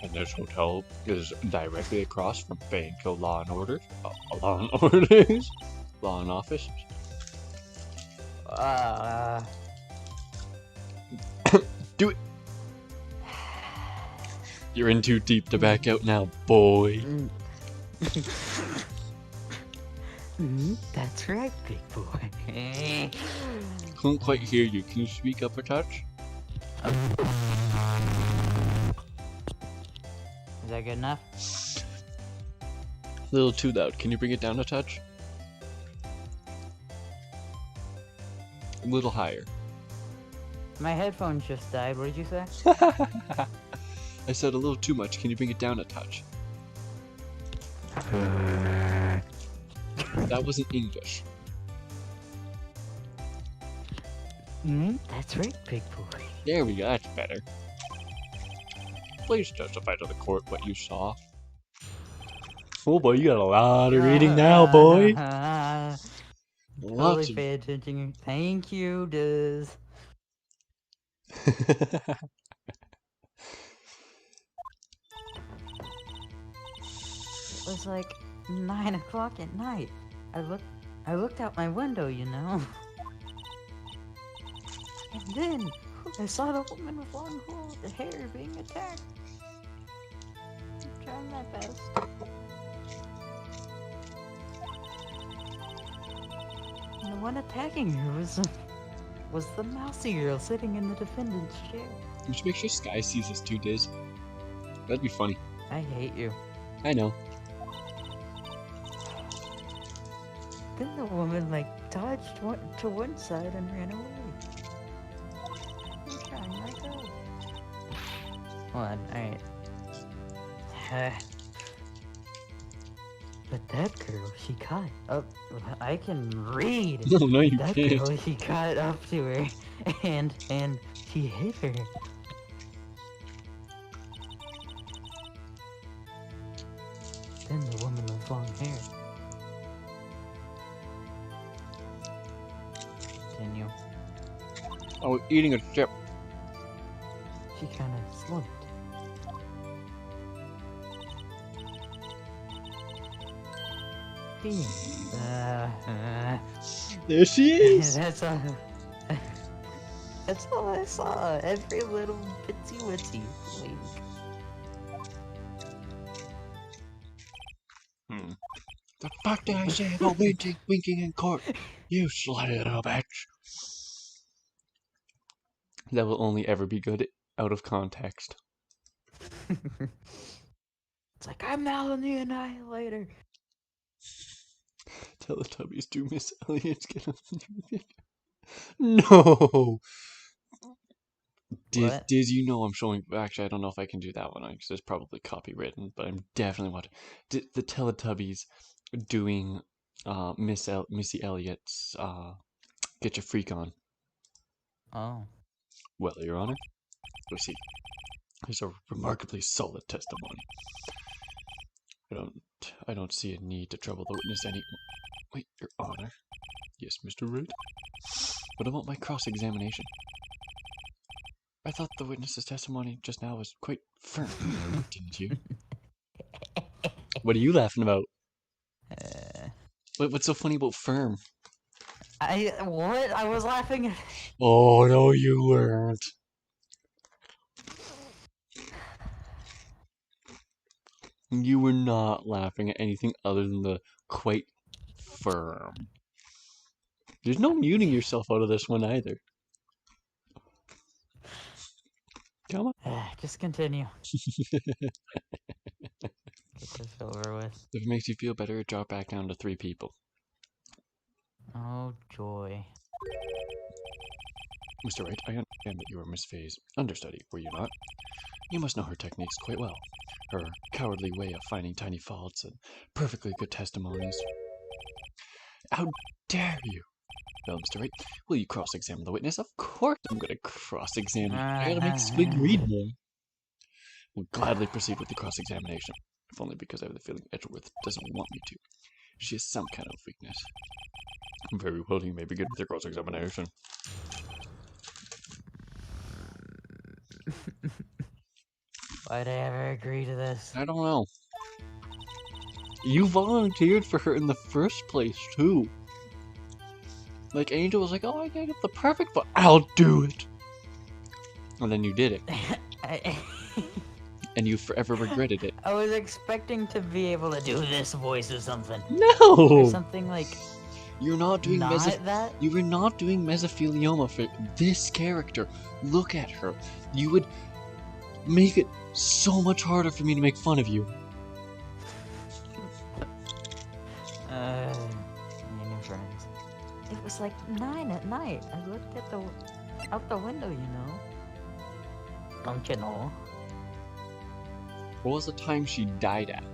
And this hotel is directly across from Banco Law and Order. Law and Orders? Law and Office. Do it! You're in too deep to back out now, boy. That's right, big boy. Couldn't quite hear you. Can you speak up a touch? Is that good enough? A little too loud. Can you bring it down a touch? A little higher. My headphones just died. What did you say? I said a little too much. Can you bring it down a touch? That wasn't English. That's right, big boy. There we go. That's better. Please justify to the court what you saw. Oh boy, you got a lot of reading now, boy. Totally pay attention. Thank you, Diz. It was like 9 o'clock at night. I looked out my window, you know. And then I saw the woman with long hair being attacked. I'm trying my best. And the one attacking her was the mousy girl sitting in the defendant's chair. You should make sure Sky sees us too, Diz. That'd be funny. I hate you. I know. Then the woman, dodged to one side and ran away. I'm trying my best. Hold on, alright. But that girl, she caught up. I can read. No, you that can't. Girl, she caught up to her, and she hit her. Then the woman with long hair. Continue. Oh, eating a chip. She kind of slumped. There she is. That's all. That's all I saw. Every little bitsy witsy wink. The fuck did I say about winking in court? You slutty little bitch. That will only ever be good out of context. It's like, I'm Alan the Annihilator. Teletubbies do Miss Elliot's get on. No! Diz, you know I'm showing. Actually, I don't know if I can do that one because it's probably copywritten, but I'm definitely watching. The Teletubbies doing Missy Elliott's Get Your Freak On. Oh. Well, Your Honor, we see. There's a remarkably solid testimony. I don't see a need to trouble the witness any. Wait, Your Honor. Yes, Mr. Wright. What about my cross-examination? I thought the witness's testimony just now was quite firm, didn't you? What are you laughing about? What's so funny about firm? What? I was laughing at... Oh, no, you weren't. You were not laughing at anything other than the quite firm. There's no muting yourself out of this one either. Come on. Just continue. Get this over with. If it makes you feel better, drop back down to 3 people. Oh, joy. Mr. Wright, I understand that you were Miss Faye's understudy, were you not? You must know her techniques quite well. Her cowardly way of finding tiny faults and perfectly good testimonies. How dare you? Well, Mr. Wright, will you cross-examine the witness? Of course I'm going to cross-examine. I gotta make Squig read more. We'll gladly proceed with the cross-examination, if only because I have the feeling Edgeworth doesn't want me to. She has some kind of weakness. Very well, you may begin with your cross-examination. Why'd I ever agree to this? I don't know. You volunteered for her in the first place, too. Like, Angel was like, oh, I got the perfect voice. I'll do it. And then you did it. And you forever regretted it. I was expecting to be able to do this voice or something. No! Or something like... You're not doing that? You were not doing mesothelioma for this character. Look at her. You would make it so much harder for me to make fun of you. New friends. It was like 9 at night. I looked at out the window, you know. Don't you know? What was the time she died at?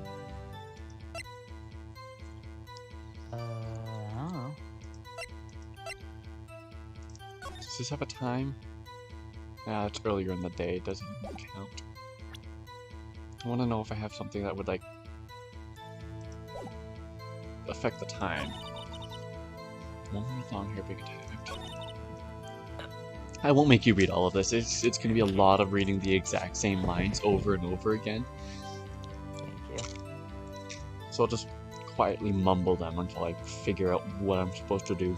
I don't know. Does this have a time? Ah, it's earlier in the day. It doesn't even count. I want to know if I have something that would, like, affect the time. One more long hair being attacked. I won't make you read all of this. It's going to be a lot of reading the exact same lines over and over again. Thank you. So I'll just quietly mumble them until I figure out what I'm supposed to do.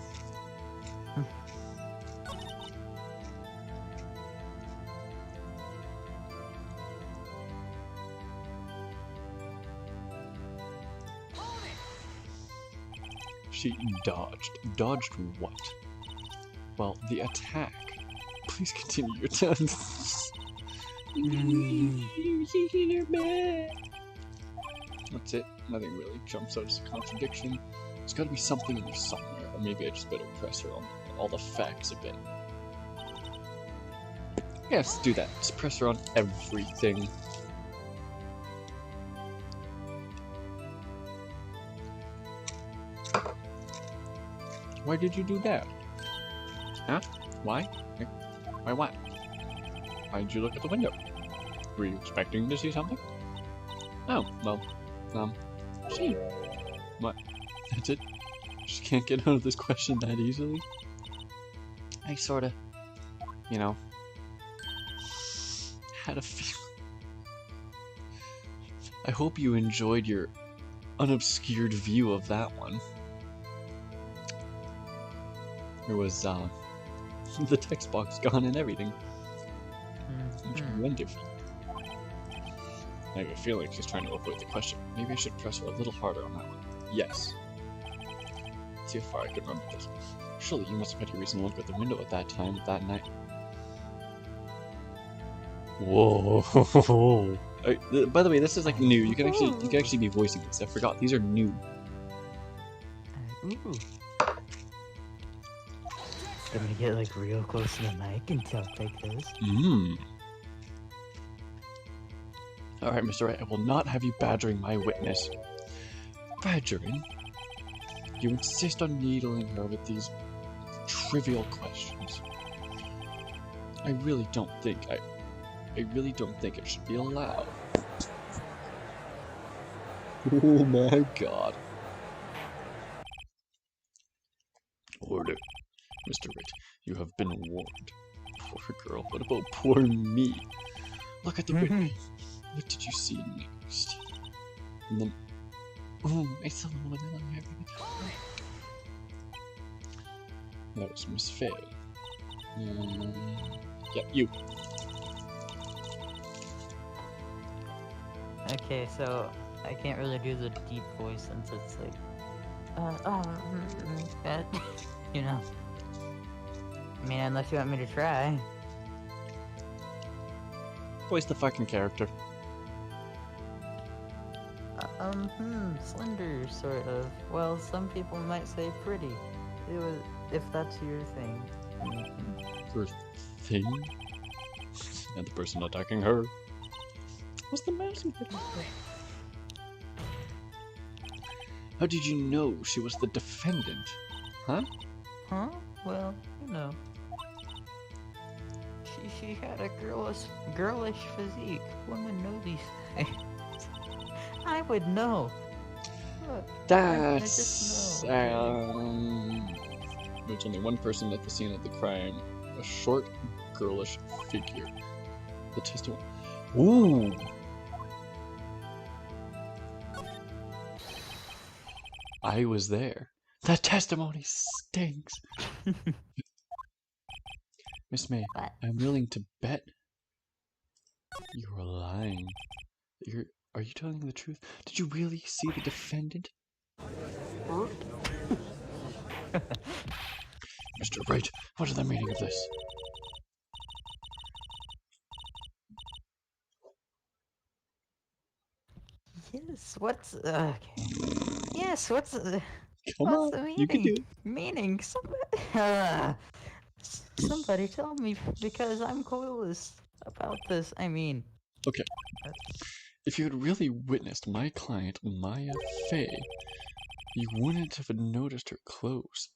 She dodged. Dodged what? Well, the attack. Please continue your turn. That's it. Nothing really jumps out as a contradiction. There's gotta be something in there somewhere, or maybe I just better press her on all the facts a bit. Yeah, let's do that. Just press her on everything. Why did you do that? Huh? Why? Why what? Why did you look at the window? Were you expecting to see something? Oh, well, see. What? That's it? Just can't get out of this question that easily? I sorta, you know, had a feeling. I hope you enjoyed your unobscured view of that one. There was, the text box gone and everything. Which is wonderful. I have a feeling she's trying to avoid the question. Maybe I should press her a little harder on that one. Yes. Let's see how far I can remember this. Surely you must have had a reason to look at the window at that time, that night. Whoa! By the way, this is like new. You can actually be voicing this. I forgot these are new. Ooh. I'm gonna get like real close to the mic and talk like this. Alright, Mr. Wright, I will not have you badgering my witness. Badgering? You insist on needling her with these trivial questions. I really don't think it should be allowed. Oh my god. Order. Mr. Wright, you have been warned. Poor girl, what about poor me? Look at the window. What did you see next? And then, oh, I saw the one on everything. That was Miss Faye. Yeah, you. Okay, so I can't really do the deep voice since it's like, you know. I mean, unless you want me to try. Voice the fucking character. Slender, sort of. Well, some people might say pretty. If that's your thing. Her thing? And the person attacking her. What's the matter with her? How did you know she was the defendant? Huh? Huh? Well, you know. She had a girlish physique. Women know these things. I would know. Look, I That's... just know. There's only one person at the scene of the crime. A short, girlish figure. The testimony... Ooh! I was there. That testimony stinks! Miss May, What? I'm willing to bet you're lying. Are you telling the truth? Did you really see the defendant? Mr. Wright, what is the meaning of this? Yes, what's okay. Yes, what's Come what's on, the you can do meaning? it. Meaning, somebody tell me because I'm clueless about this. I mean, Okay. If you had really witnessed my client, Maya Fey, you wouldn't have noticed her clothes.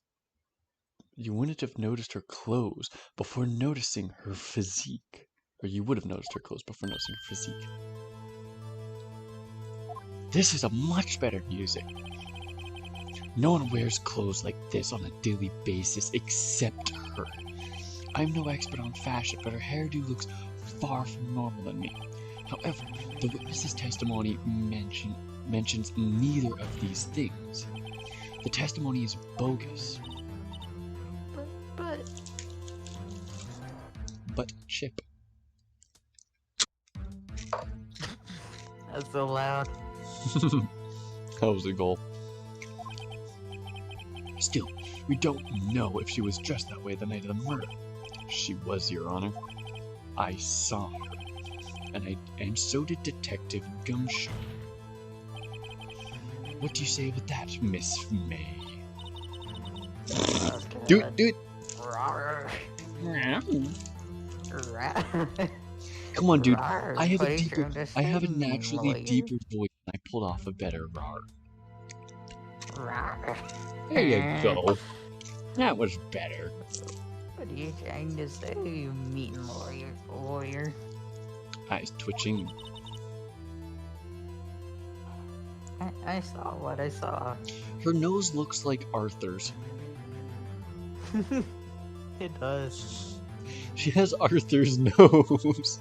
You wouldn't have noticed her clothes before noticing her physique. Or you would have noticed her clothes before noticing her physique. This is a much better music. No one wears clothes like this on a daily basis except her. I'm no expert on fashion, but her hairdo looks far from normal in me. However, the witness's testimony mentions neither of these things. The testimony is bogus. But Chip. that's so loud. That was the goal. Still, we don't know if she was dressed that way the night of the murder. She was, Your Honor. I saw her. And so did Detective Gumshoe. What do you say with that, Miss May? Do it! Come on, dude. I have a naturally deeper voice, and I pulled off a better rar. There you go. That was better. What are you trying to say, you mean lawyer? Eyes twitching. I saw what I saw. Her nose looks like Arthur's. It does. She has Arthur's nose.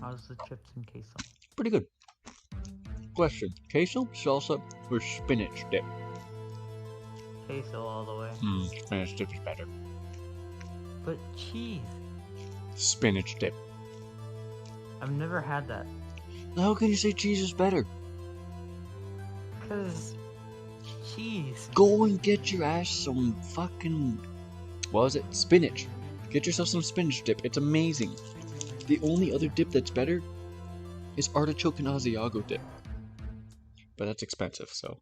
How's the chips and queso? Pretty good. Question: queso, salsa, or spinach dip? Queso all the way. Spinach dip is better. But cheese. Spinach dip. I've never had that. How can you say cheese is better? Cause cheese. Go and get your ass some fucking... What was it? Spinach. Get yourself some spinach dip. It's amazing. The only other dip that's better is artichoke and Asiago dip. But that's expensive, so...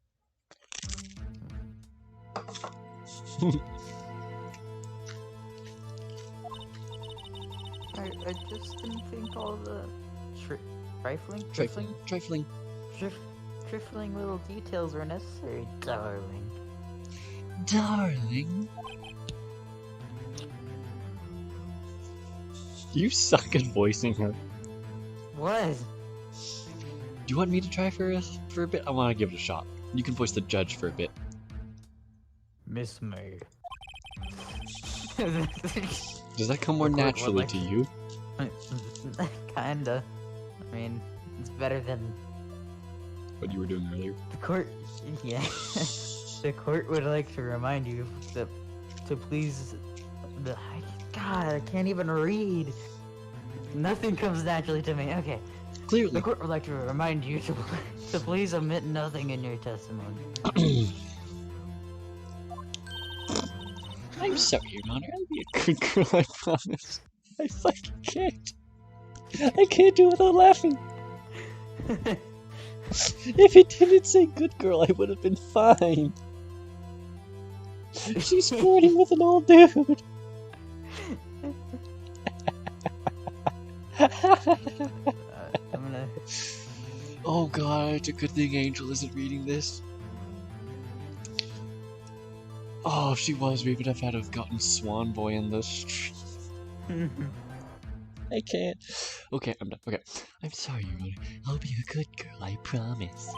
I just didn't think all the trifling little details were necessary, darling. Darling? You suck at voicing her. What? Do you want me to try for a bit? I want to give it a shot. You can voice the judge for a bit. Miss May. Does that come more naturally to you? Kinda. I mean, it's better than What you were doing earlier? the court. Yeah. The court would like to remind you that to please. God, I can't even read. Nothing comes naturally to me. Okay. Clearly. The court would like to remind you to please omit nothing in your testimony. I'm sorry, Your Honor. I'll be a good girl, I promise. I fucking can't. I can't do it without laughing. If it didn't say good girl, I would have been fine. She's flirting with an old dude. I'm gonna... Oh god, it's a good thing Angel isn't reading this. Oh, if she was, we would have had to have gotten Swan Boy in the street. I can't. Okay, I'm done. Okay. I'm sorry, Your Honor. I'll be a good girl, I promise.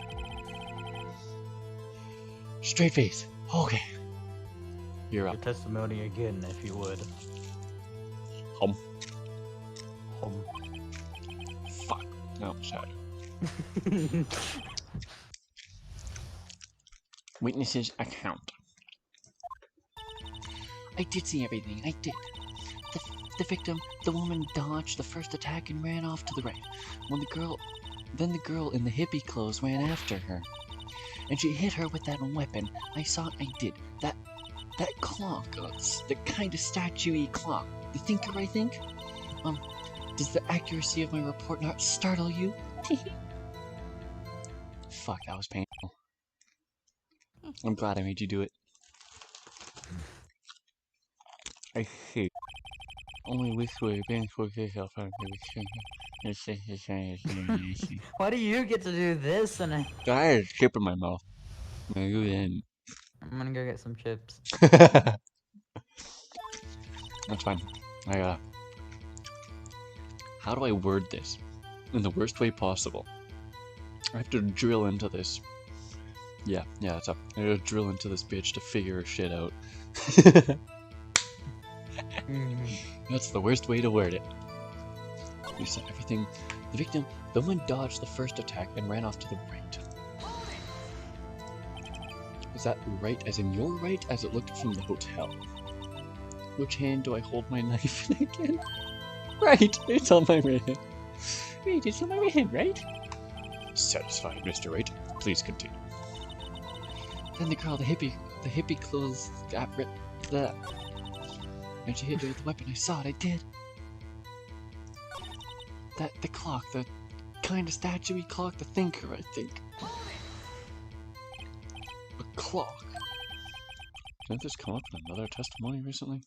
Straight face. Okay. You're Your up. testimony again, if you would. Home. Home. Fuck. No, shut. Witnesses account. I did see everything. I did. The victim, the woman, dodged the first attack and ran off to the right. Then the girl in the hippie clothes ran after her, and she hit her with that weapon. I saw it. I did. That clock, the kind of statue-y clock. The thinker, I think. Does the accuracy of my report not startle you? Fuck, that was painful. I'm glad I made you do it. I see. Only which way bands for yourself. Why do you get to do this? And I had a chip in my mouth. I'm gonna go get some chips. That's fine. How do I word this in the worst way possible? I have to drill into this. Yeah, that's up. I gotta drill into this bitch to figure her shit out. That's the worst way to word it. You said everything. The victim, the woman dodged the first attack and ran off to the right. Is that right as in your right, as it looked from the hotel? Which hand do I hold my knife in again? Right, it's on my right hand. Wait, it's on my right hand, right? Satisfied, Mr. Wright. Please continue. Then the girl, the hippie clothes got ripped. And she hit me with the weapon. I saw it, I did. The clock, the kind of statue-y clock, the thinker, I think. A clock. Didn't this come up in another testimony recently?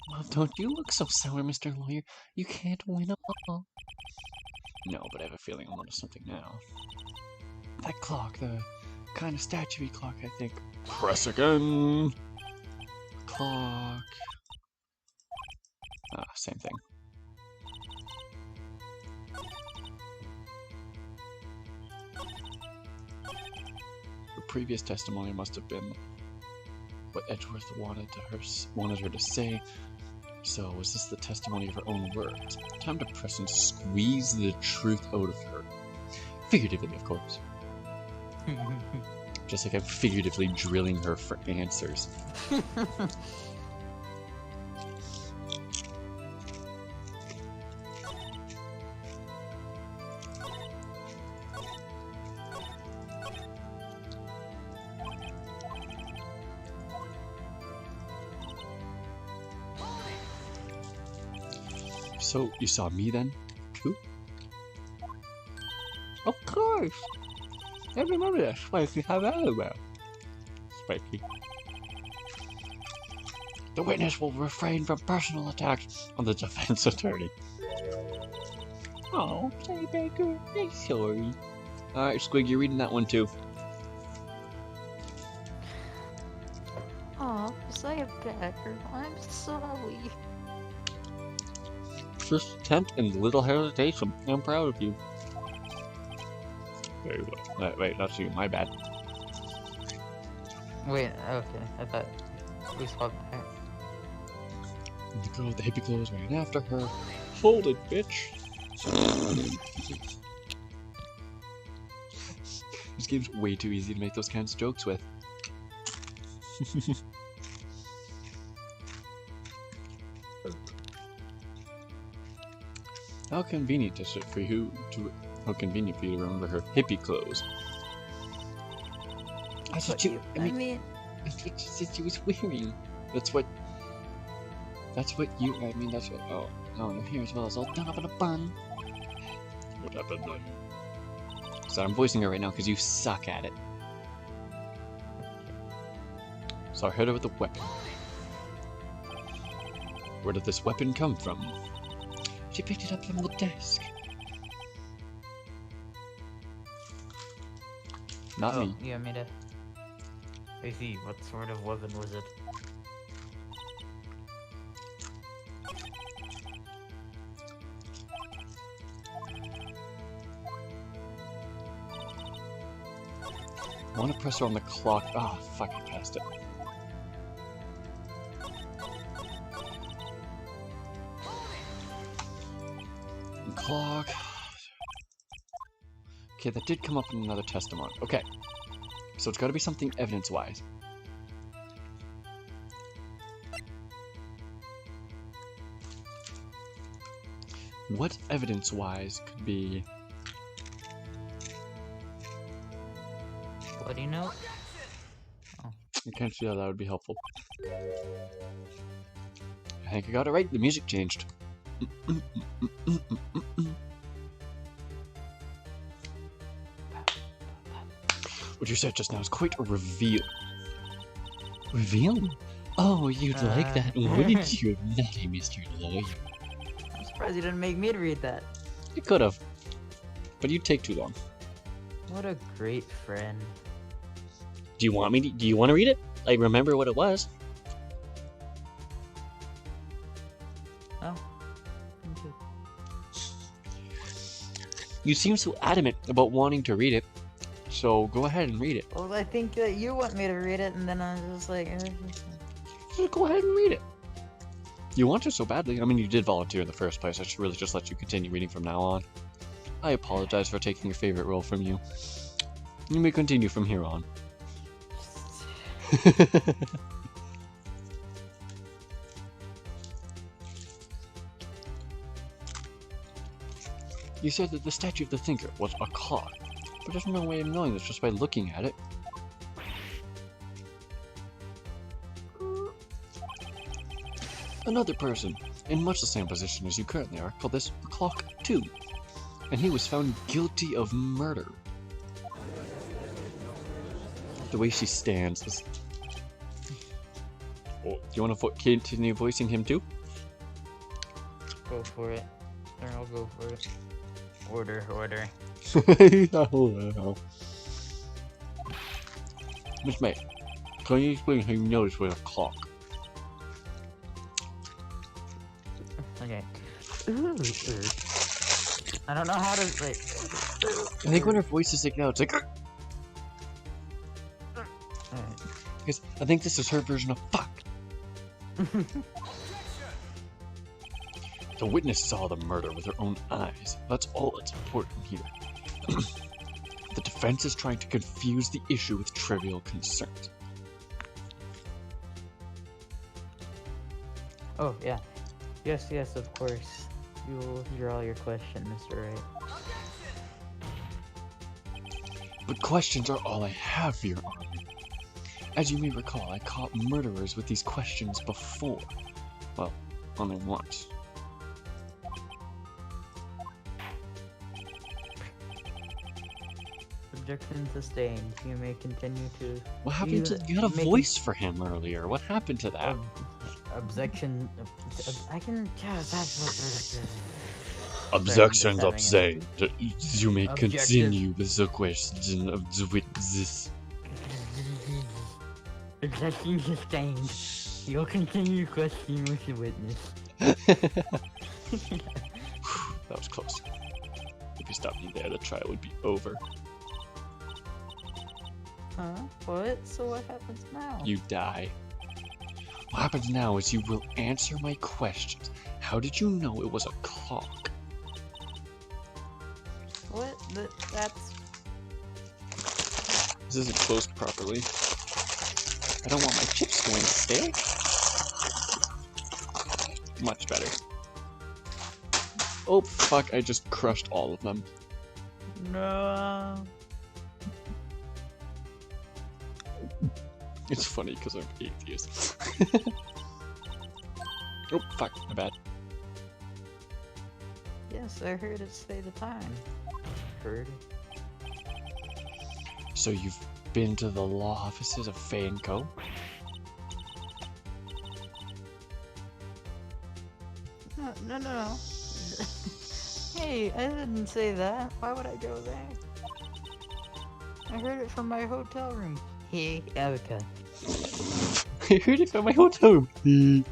Well, don't you look so sour, Mr. Lawyer. You can't win all. No, but I have a feeling I'm onto something now. That clock, the kind of statue-y clock, I think. Press again! Clock. Same thing. The previous testimony must have been what Edgeworth wanted her to say. So, was this the testimony of her own words? Time to press and squeeze the truth out of her. Figuratively, of course. Just like I'm figuratively drilling her for answers. So, you saw me then, too? Of course! I remember that spicy habanero. Spicy. The witness will refrain from personal attacks on the defense attorney. Oh, say Baker, I'm sorry. Alright, Squig, you're reading that one too. Oh, say it Becker. I'm sorry. First attempt and little hesitation. I'm proud of you. Very well. Wait, that's you. My bad. Wait, okay. I thought we swapped back. The girl with the hippie clothes ran after her. Hold it, bitch. This game's way too easy to make those kinds of jokes with. How convenient for you to remember her hippie clothes. That's what you. I mean, that's what you said she was wearing. That's what you. I mean, that's what. Oh, no, your hair as well is all done up in a bun. What happened then? So I'm voicing her right now because you suck at it. So I hit her with a weapon. Where did this weapon come from? She picked it up from the desk. Not me. You want me to... I see. What sort of weapon was it? compressor on the clock. Oh, fuck, I passed it. Clock. Okay, that did come up in another testimony. Okay. So it's got to be something evidence-wise. What evidence-wise could be... What do you know? Oh. I can't see how that would be helpful. I think I got it right. The music changed. What you said just now is quite a reveal. Reveal? Oh, you'd like that, wouldn't you, naughty Mr. Lawyer? I'm surprised you didn't make me read that. You could have, but you'd take too long. What a great friend. Do you want me to, do you want to read it? Like, remember what it was? Oh. Thank you. You seem so adamant about wanting to read it, so go ahead and read it. Well, I think that you want me to read it, and then I was just like... Just go ahead and read it. You want to so badly. I mean, you did volunteer in the first place. I should really just let you continue reading from now on. I apologize for taking your favorite role from you. You may continue from here on. You said that the statue of the thinker was a clock, but there's no way of knowing this just by looking at it. Another person, in much the same position as you currently are, called this a clock too, and he was found guilty of murder. The way she stands is... Oh, do you want to continue voicing him too? Go for it. Or I'll go for it. Order. Oh, Miss May, can you explain how you know this was a clock? Okay. I don't know how to, like... I think when her voice is like now, it's like... Because I think this is her version of fuck. The witness saw the murder with her own eyes. That's all that's important here. The defense is trying to confuse the issue with trivial concerns. Oh, yeah. Yes, of course. You will withdraw your question, Mr. Wright. But questions are all I have, Your Honor. As you may recall, I caught murderers with these questions before. Well, only once. Objection sustained. You may continue to... What happened to... You had a voice for him earlier. What happened to that? Objection... I can... Objections obtained. You may continue with the question of the witness. Objection sustained. You'll continue questioning with the witness. That was close. If you stopped me there, the trial would be over. Huh? What? So what happens now? You die. What happens now is you will answer my questions. How did you know it was a clock? What? That's... This isn't closed properly. I don't want my chips going to stay. Much better. Oh fuck, I just crushed all of them. No. It's funny because I'm atheist. Oh fuck, my bad. Yes, I heard it say the time. Heard. So you've been to the law offices of Fay & Co? No. Hey, I didn't say that. Why would I go there? I heard it from my hotel room. Hey, okay. I heard it from my hotel room.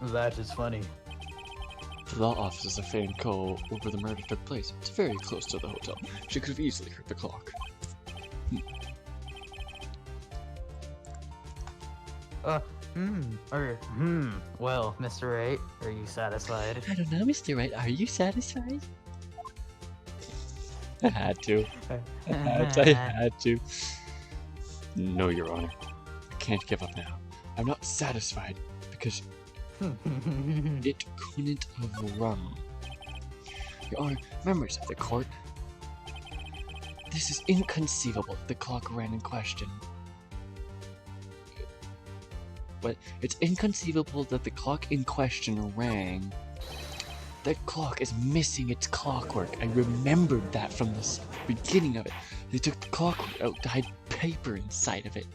That is funny. The law offices of Fan Co. over the murder took place. It's very close to the hotel. She could have easily heard the clock. Well, Mr. Wright, are you satisfied? I don't know, Mr. Wright. Are you satisfied? I had to. I had to. No, Your Honor. I can't give up now. I'm not satisfied because it couldn't have rung. Your Honor, members of the court, this is inconceivable. The clock ran in question. But it's inconceivable that the clock in question rang. That clock is missing its clockwork. I remembered that from the beginning of it. They took the clockwork out to hide paper inside of it.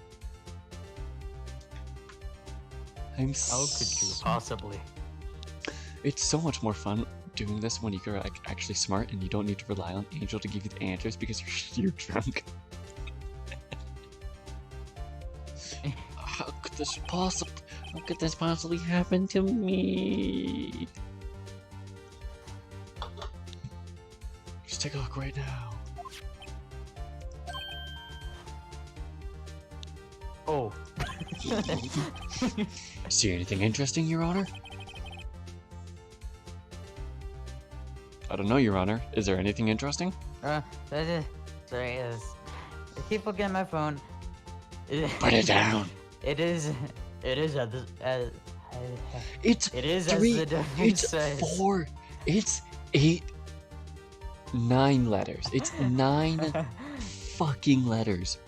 How could you possibly? It's so much more fun doing this when you're actually smart and you don't need to rely on Angel to give you the answers because you're drunk. How could this possibly happen to me? Just take a look right now. Oh. See anything interesting, Your Honor? I don't know, Your Honor. Is there anything interesting? Sorry, I keep looking at my phone. Put it down. It is as the defense says. It's 4, it's 8, 9 letters. It's 9 fucking letters.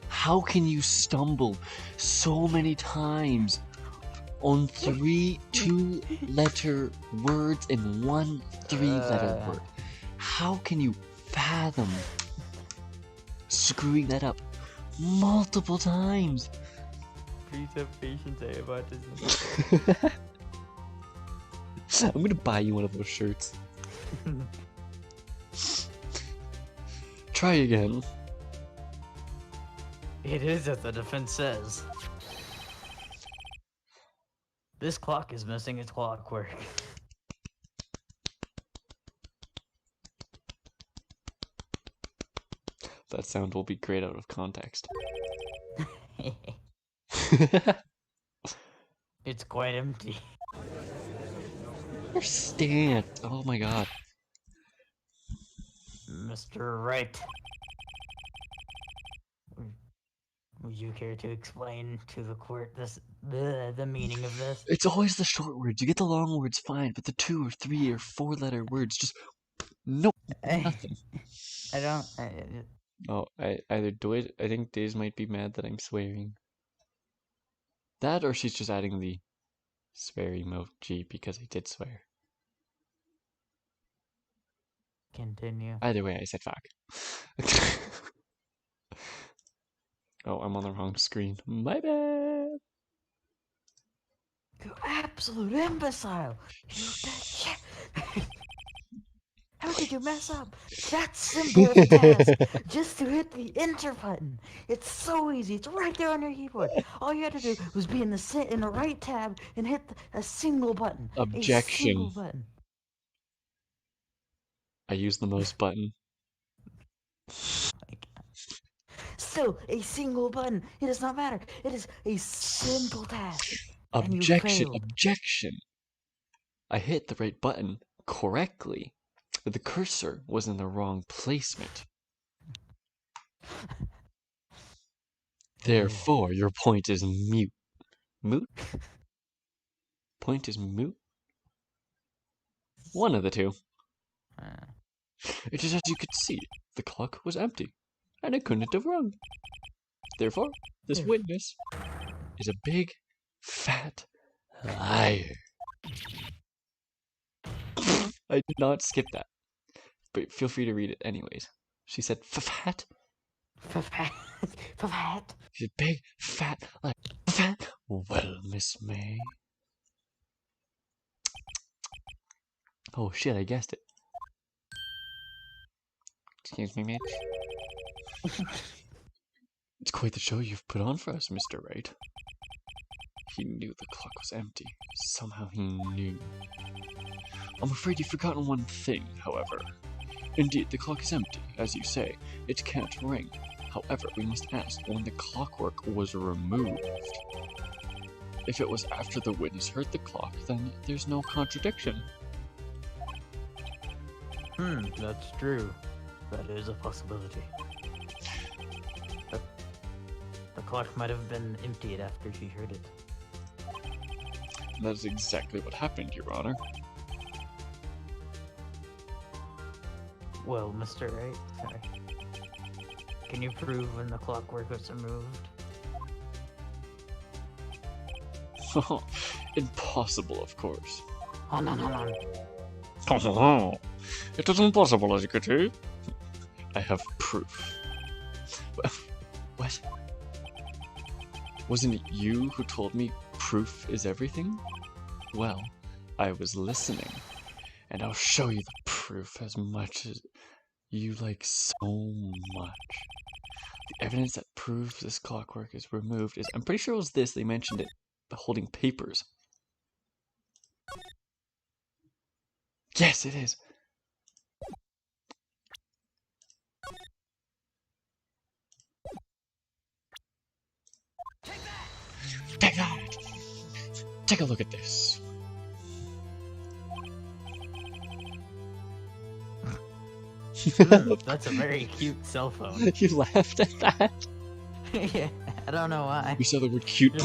How can you stumble so many times on 3 2-letter words and 1 3-letter word? How can you fathom screwing that up multiple times? Please have patience, I have autism. I'm gonna buy you one of those shirts. Try again. It is as the defense says. This clock is missing its clockwork. That sound will be great out of context. It's quite empty. Understand. Oh my god. Mr. Wright. Would you care to explain to the court the meaning of this? It's always the short words. You get the long words fine, but the 2 or 3 or 4-letter words just nope. Nothing. I don't. Oh, I either do it. I think Days might be mad that I'm swearing. That or she's just adding the swear emoji because I did swear. Continue. Either way, I said fuck. Oh, I'm on the wrong screen. My bad. You absolute imbecile! You shit! How could you mess up? That's simple of a task. Just to hit the enter button. It's so easy. It's right there on your keyboard. All you had to do was be in the right tab and hit a single button. Objection. A single button. I use the mouse button. Still, a single button. It does not matter. It is a simple task. Objection. Objection. I hit the right button correctly. But the cursor was in the wrong placement. Therefore, your point is mute. Moot? Point is moot? One of the two. It is as you could see, the clock was empty, and it couldn't have rung. Therefore, this witness is a big, fat liar. I did not skip that, but feel free to read it anyways. She said, fat? Fat? She's a big, fat liar. Fat? Well, Miss May. Oh shit, I guessed it. Excuse me, Mitch. It's quite the show you've put on for us, Mr. Wright. He knew the clock was empty. Somehow he knew. I'm afraid you've forgotten one thing, however. Indeed, the clock is empty, as you say. It can't ring. However, we must ask when the clockwork was removed. If it was after the witness heard the clock, then there's no contradiction. That's true. That is a possibility. The clock might have been emptied after she heard it. That is exactly what happened, Your Honor. Well, Mr. Wright, sorry. Can you prove when the clockwork was removed? Impossible, of course. Hold on. It is impossible, as you could see. I have proof. What? Wasn't it you who told me proof is everything? Well, I was listening, and I'll show you the proof as much as you like so much. The evidence that proves this clockwork is removed is, I'm pretty sure it was this, they mentioned it, holding papers. Yes, it is. Take that! Take a look at this. That's a very cute cell phone. You laughed at that? Yeah, I don't know why. You saw the word cute.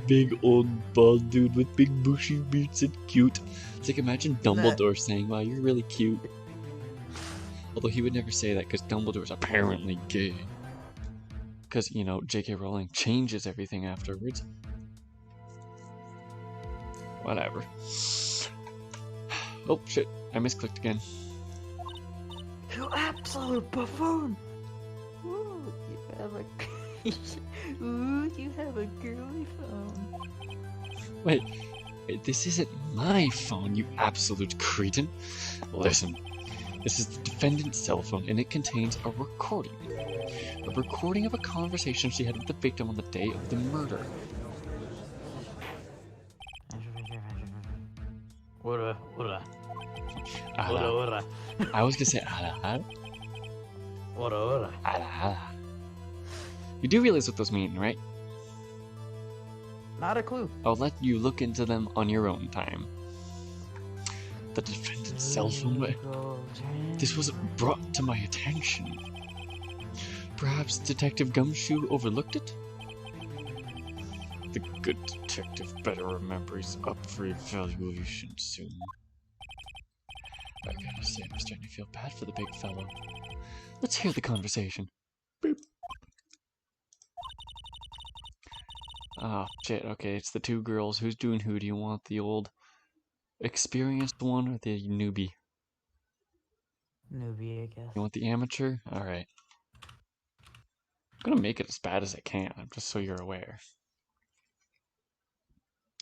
Big old bald dude with big bushy beards and cute. It's like, imagine Dumbledore saying, wow, you're really cute. Although he would never say that because Dumbledore's apparently gay. Because, you know, J.K. Rowling changes everything afterwards. Whatever. Oh, shit. I misclicked again. You absolute buffoon! Ooh, you have a... Ooh, you have a girly phone. Wait, this isn't my phone, you absolute cretin. Listen, this is the defendant's cell phone, and it contains a recording. A recording of a conversation she had with the victim on the day of the murder. Ora. I was gonna say ala. Ora. Ala. You do realize what those mean, right? Not a clue. I'll let you look into them on your own time. The defendant's cell phone. This wasn't brought to my attention. Perhaps Detective Gumshoe overlooked it? The good detective better remember he's up for evaluation soon. I gotta say, I'm starting to feel bad for the big fellow. Let's hear the conversation. Boop. Oh, shit, okay, it's the two girls. Who's doing who? Do you want the old experienced one or the newbie? Newbie, I guess. You want the amateur? Alright. I'm gonna make it as bad as I can, just so you're aware.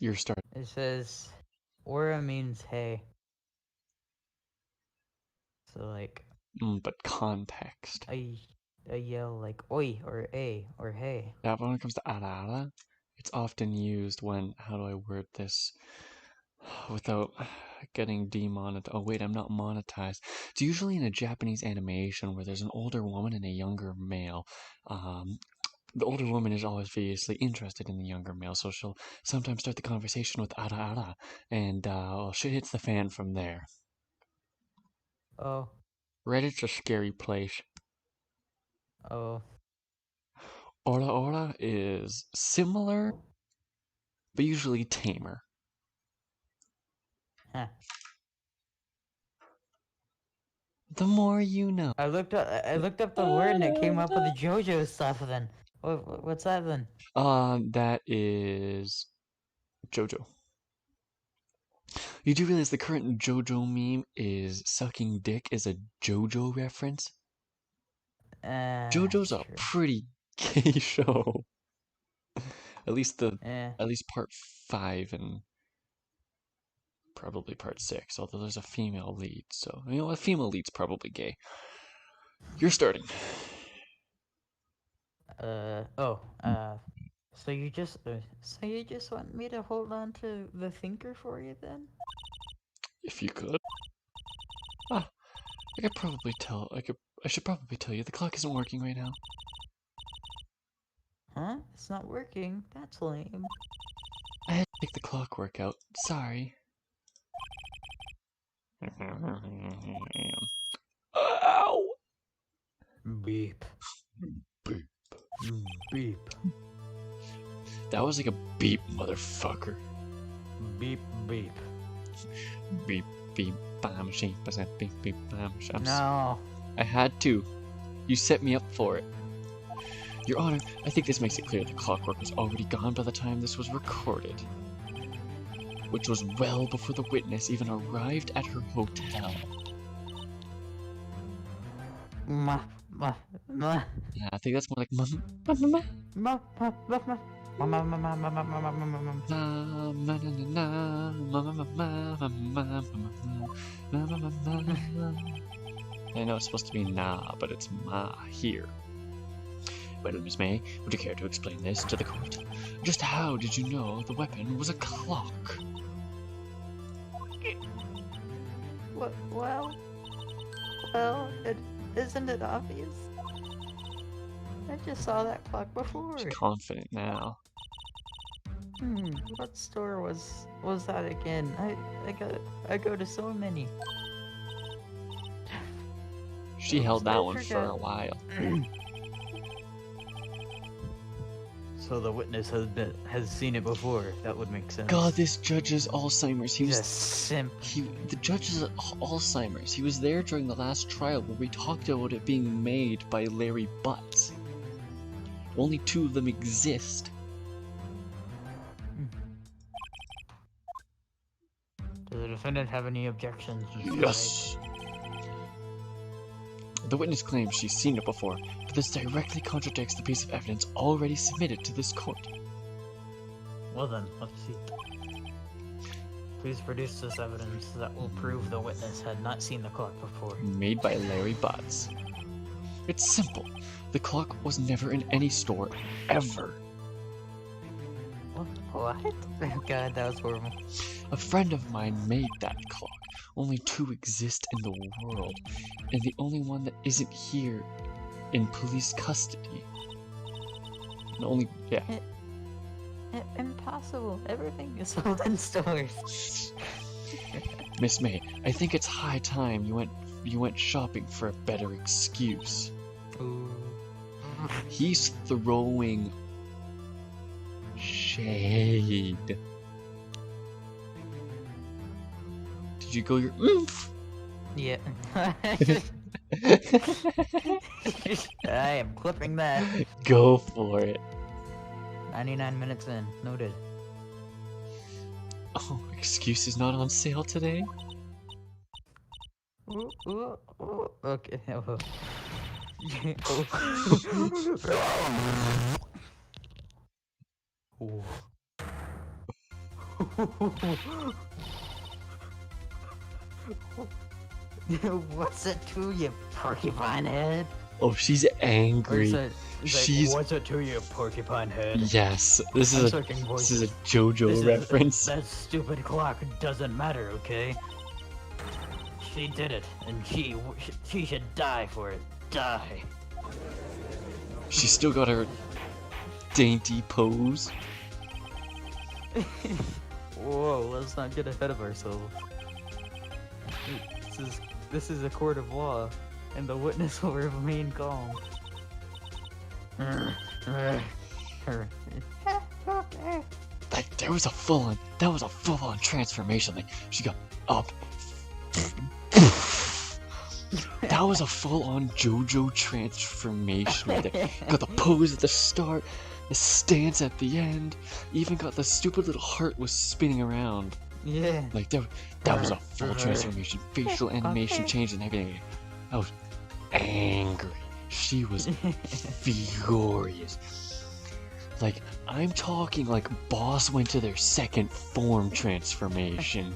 You're starting. It says, Aura means hey. So like... But context. I yell like oi or a or hey. Yeah, but when it comes to ara, it's often used when, how do I word this without getting demonetized? Oh wait, I'm not monetized. It's usually in a Japanese animation where there's an older woman and a younger male. The older woman is obviously interested in the younger male, so she'll sometimes start the conversation with ara, and well, shit hits the fan from there. Oh. Reddit's a scary place. Oh. Ora is similar, but usually tamer. Huh. The more you know. I looked up the word and it came up with the JoJo stuff. Then what's that then? That is JoJo. You do realize the current JoJo meme is sucking dick is a JoJo reference? JoJo's a pretty gay show. At least part 5 and probably part 6, although there's a female lead, so you know a female lead's probably gay. You're starting. So you just want me to hold on to the thinker for you then? If you could. Ah, I could probably tell. I should probably tell you the clock isn't working right now. Huh? It's not working. That's lame. I had to take the clockwork out. Sorry. Ow! Beep. Beep. Beep. That was like a beep, motherfucker. Beep beep. Beep, beep, bam, sheep, beep, beep, bam. No. I had to. You set me up for it. Your Honor, I think this makes it clear the clockwork was already gone by the time this was recorded. Which was well before the witness even arrived at her hotel. Ma. Yeah, I think that's more like I know it's supposed to be nah, but it's ma here. Well, Miss May, would you care to explain this to the court? Just how did you know the weapon was a clock? Well, isn't it obvious? I just saw that clock before. She's confident now. What store was that again? I go to so many. She held that one for a while. So the witness has seen it before. That would make sense. God, this judge is Alzheimer's. He's a simp. The judge is Alzheimer's. He was there during the last trial where we talked about it being made by Larry Butts. Only two of them exist. Does the defendant have any objections? Yes. The witness claims she's seen it before, but this directly contradicts the piece of evidence already submitted to this court. Well then, let's see. Please produce this evidence that will prove the witness had not seen the clock before. Made by Larry Butts. It's simple. The clock was never in any store, ever. What? Oh God, that was horrible. A friend of mine made that clock. Only two exist in the world, and the only one that isn't here in police custody. Impossible. Everything is sold in stores. Miss May, I think it's high time you went shopping for a better excuse. Ooh. He's throwing shade. Did you go your oomph? Yeah. I am clipping that. Go for it. 99 minutes in. Noted. Oh, excuse is not on sale today? Ooh. Okay. Ooh. What's it to you, porcupine head? Oh, she's angry. What's it to you, porcupine head? Yes, this is a JoJo reference. That stupid clock doesn't matter, okay? She did it, and she should die for it. Die. She's still got her dainty pose. Whoa, let's not get ahead of ourselves. This is a court of law, and the witness will remain calm. That was a full-on transformation. Like, she got up. That was a full-on JoJo transformation right there. Got the pose at the start, the stance at the end, even got the stupid little heart was spinning around. Yeah. Like, that was a full transformation. Facial animation changed and everything. I was angry. She was furious. Like, I'm talking like Boss went to their second form transformation.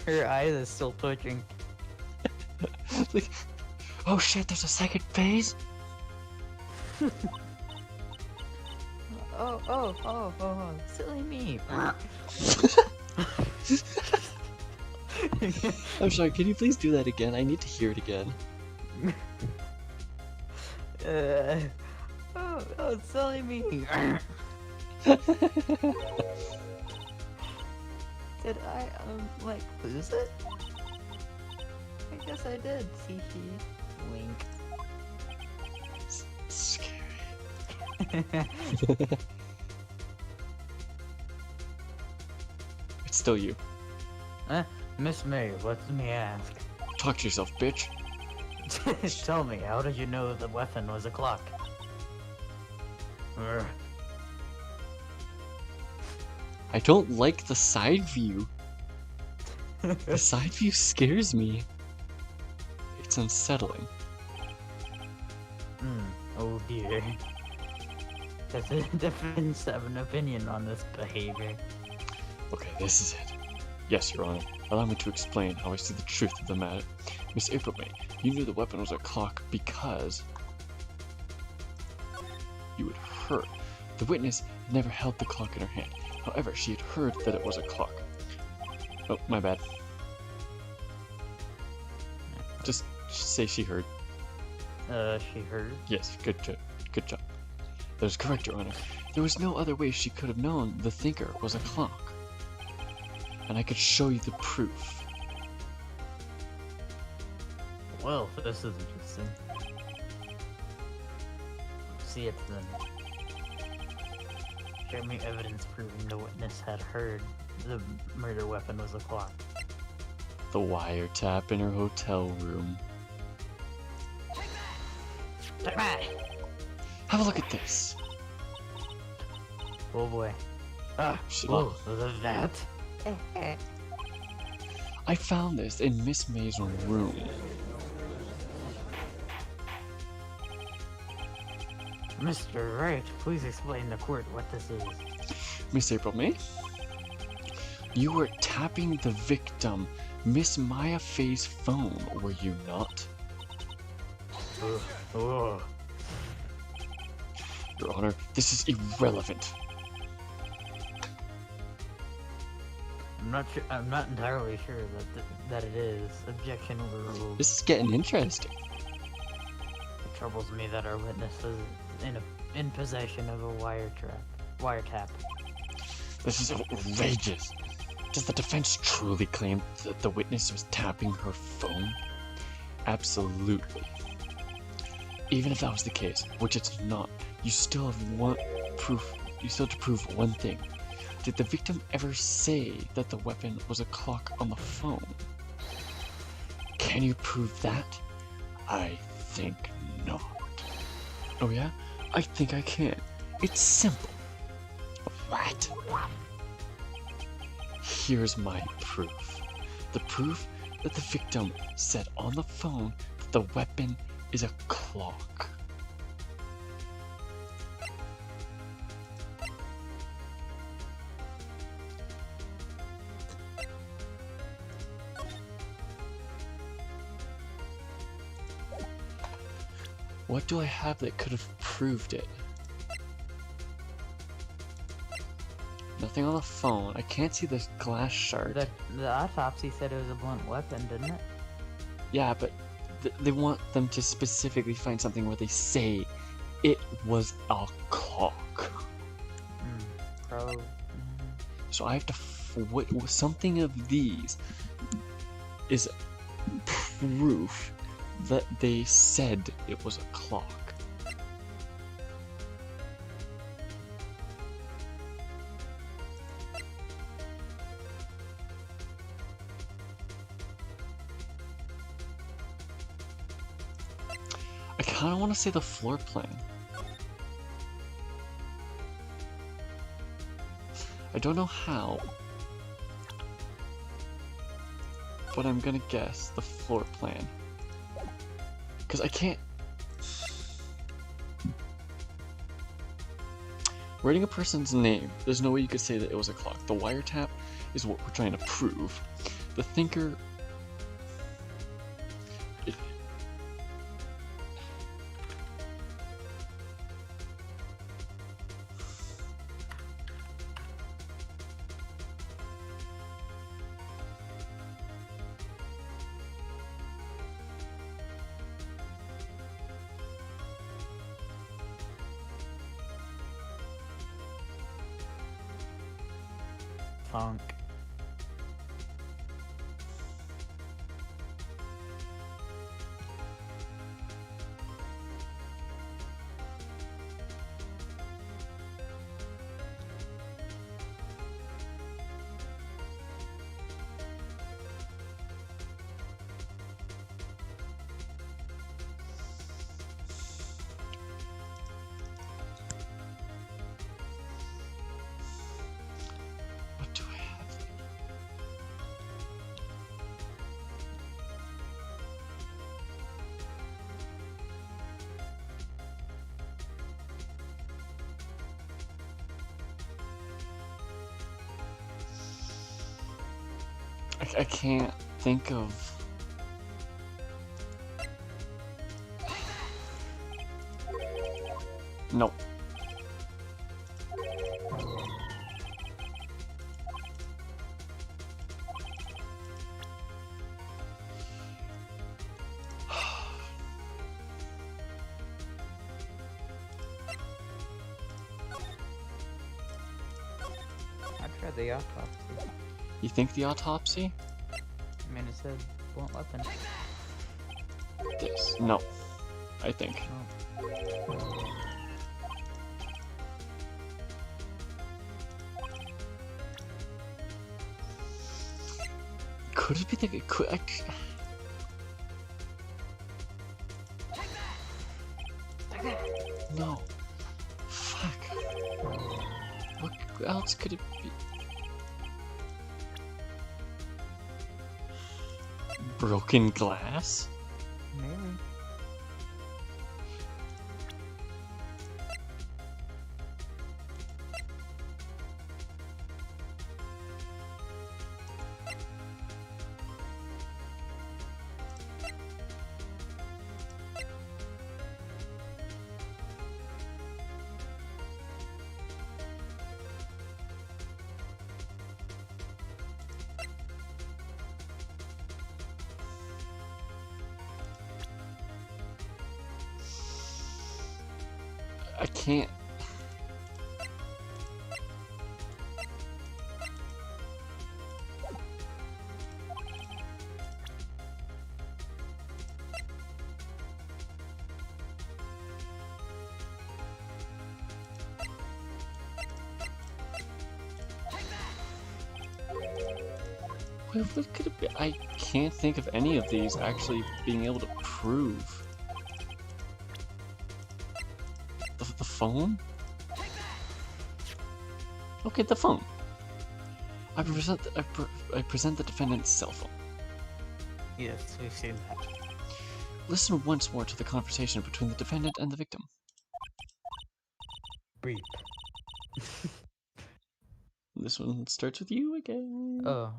Her eyes are still twitching. Like, oh shit, there's a second phase? silly me. I'm sorry, can you please do that again? I need to hear it again. Silly me. Did I, like, lose it? I guess I did, see. Wink. It's scary. It's still you. Miss May, what may I ask? Talk to yourself, bitch. Tell me, how did you know the weapon was a clock? I don't like the side view. The side view scares me. It's unsettling. Oh dear. Does the defense have an opinion on this behavior? Okay, this is it. Yes, Your Honor. Allow me to explain how I see the truth of the matter. Miss April May, you knew the weapon was a clock because you had heard. The witness had never held the clock in her hand. However, she had heard that it was a clock. Oh, my bad. Just say she heard. She heard? Yes, good job. Good job. That is correct, Your Honor. There was no other way she could have known the thinker was a clock. And I could show you the proof. Well, this is interesting. See it then. Show me evidence proving the witness had heard the murder weapon was a clock. The wiretap in her hotel room. Have a look at this. Oh boy. Whoa, that? I found this in Miss May's room. Mr. Wright, please explain to court what this is. Miss April May? You were tapping the victim, Miss Maya Faye's phone, were you not? Oh. Your Honor, this is irrelevant. I'm not entirely sure that it is. Objection overruled. This is getting interesting. It troubles me that our witness is in possession of a wiretap. This is outrageous. Does the defense truly claim that the witness was tapping her phone? Absolutely. Even if that was the case, which it's not, you still have you still have to prove one thing. Did the victim ever say that the weapon was a clock on the phone? Can you prove that? I think not. Oh yeah? I think I can. It's simple. What? Here's my proof. The proof that the victim said on the phone that the weapon is a clock. What do I have that could have proved it? Nothing on the phone. I can't see this glass shard. The autopsy said it was a blunt weapon, didn't it? Yeah, but they want them to specifically find something where they say it was a clock. So I have to something of these is proof that they said it was a clock. I kind of want to say the floor plan. I don't know how, but I'm gonna guess the floor plan. Because I can't... Writing a person's name, there's no way you could say that it was a clock. The wiretap is what we're trying to prove. The thinker... funk. What do I have? I can't think of. No. I tried the autopsy. You think the autopsy? I mean, it said blunt weapon. This. No. I think. Oh. Could it be the? No. Fuck. What else could it be? Broken glass? Maybe. I can't. What could it be? I can't think of any of these actually being able to prove. The phone? Okay, the phone. I present the defendant's cell phone. Yes, we've seen that. Listen once more to the conversation between the defendant and the victim. Breep. This one starts with you again. Oh.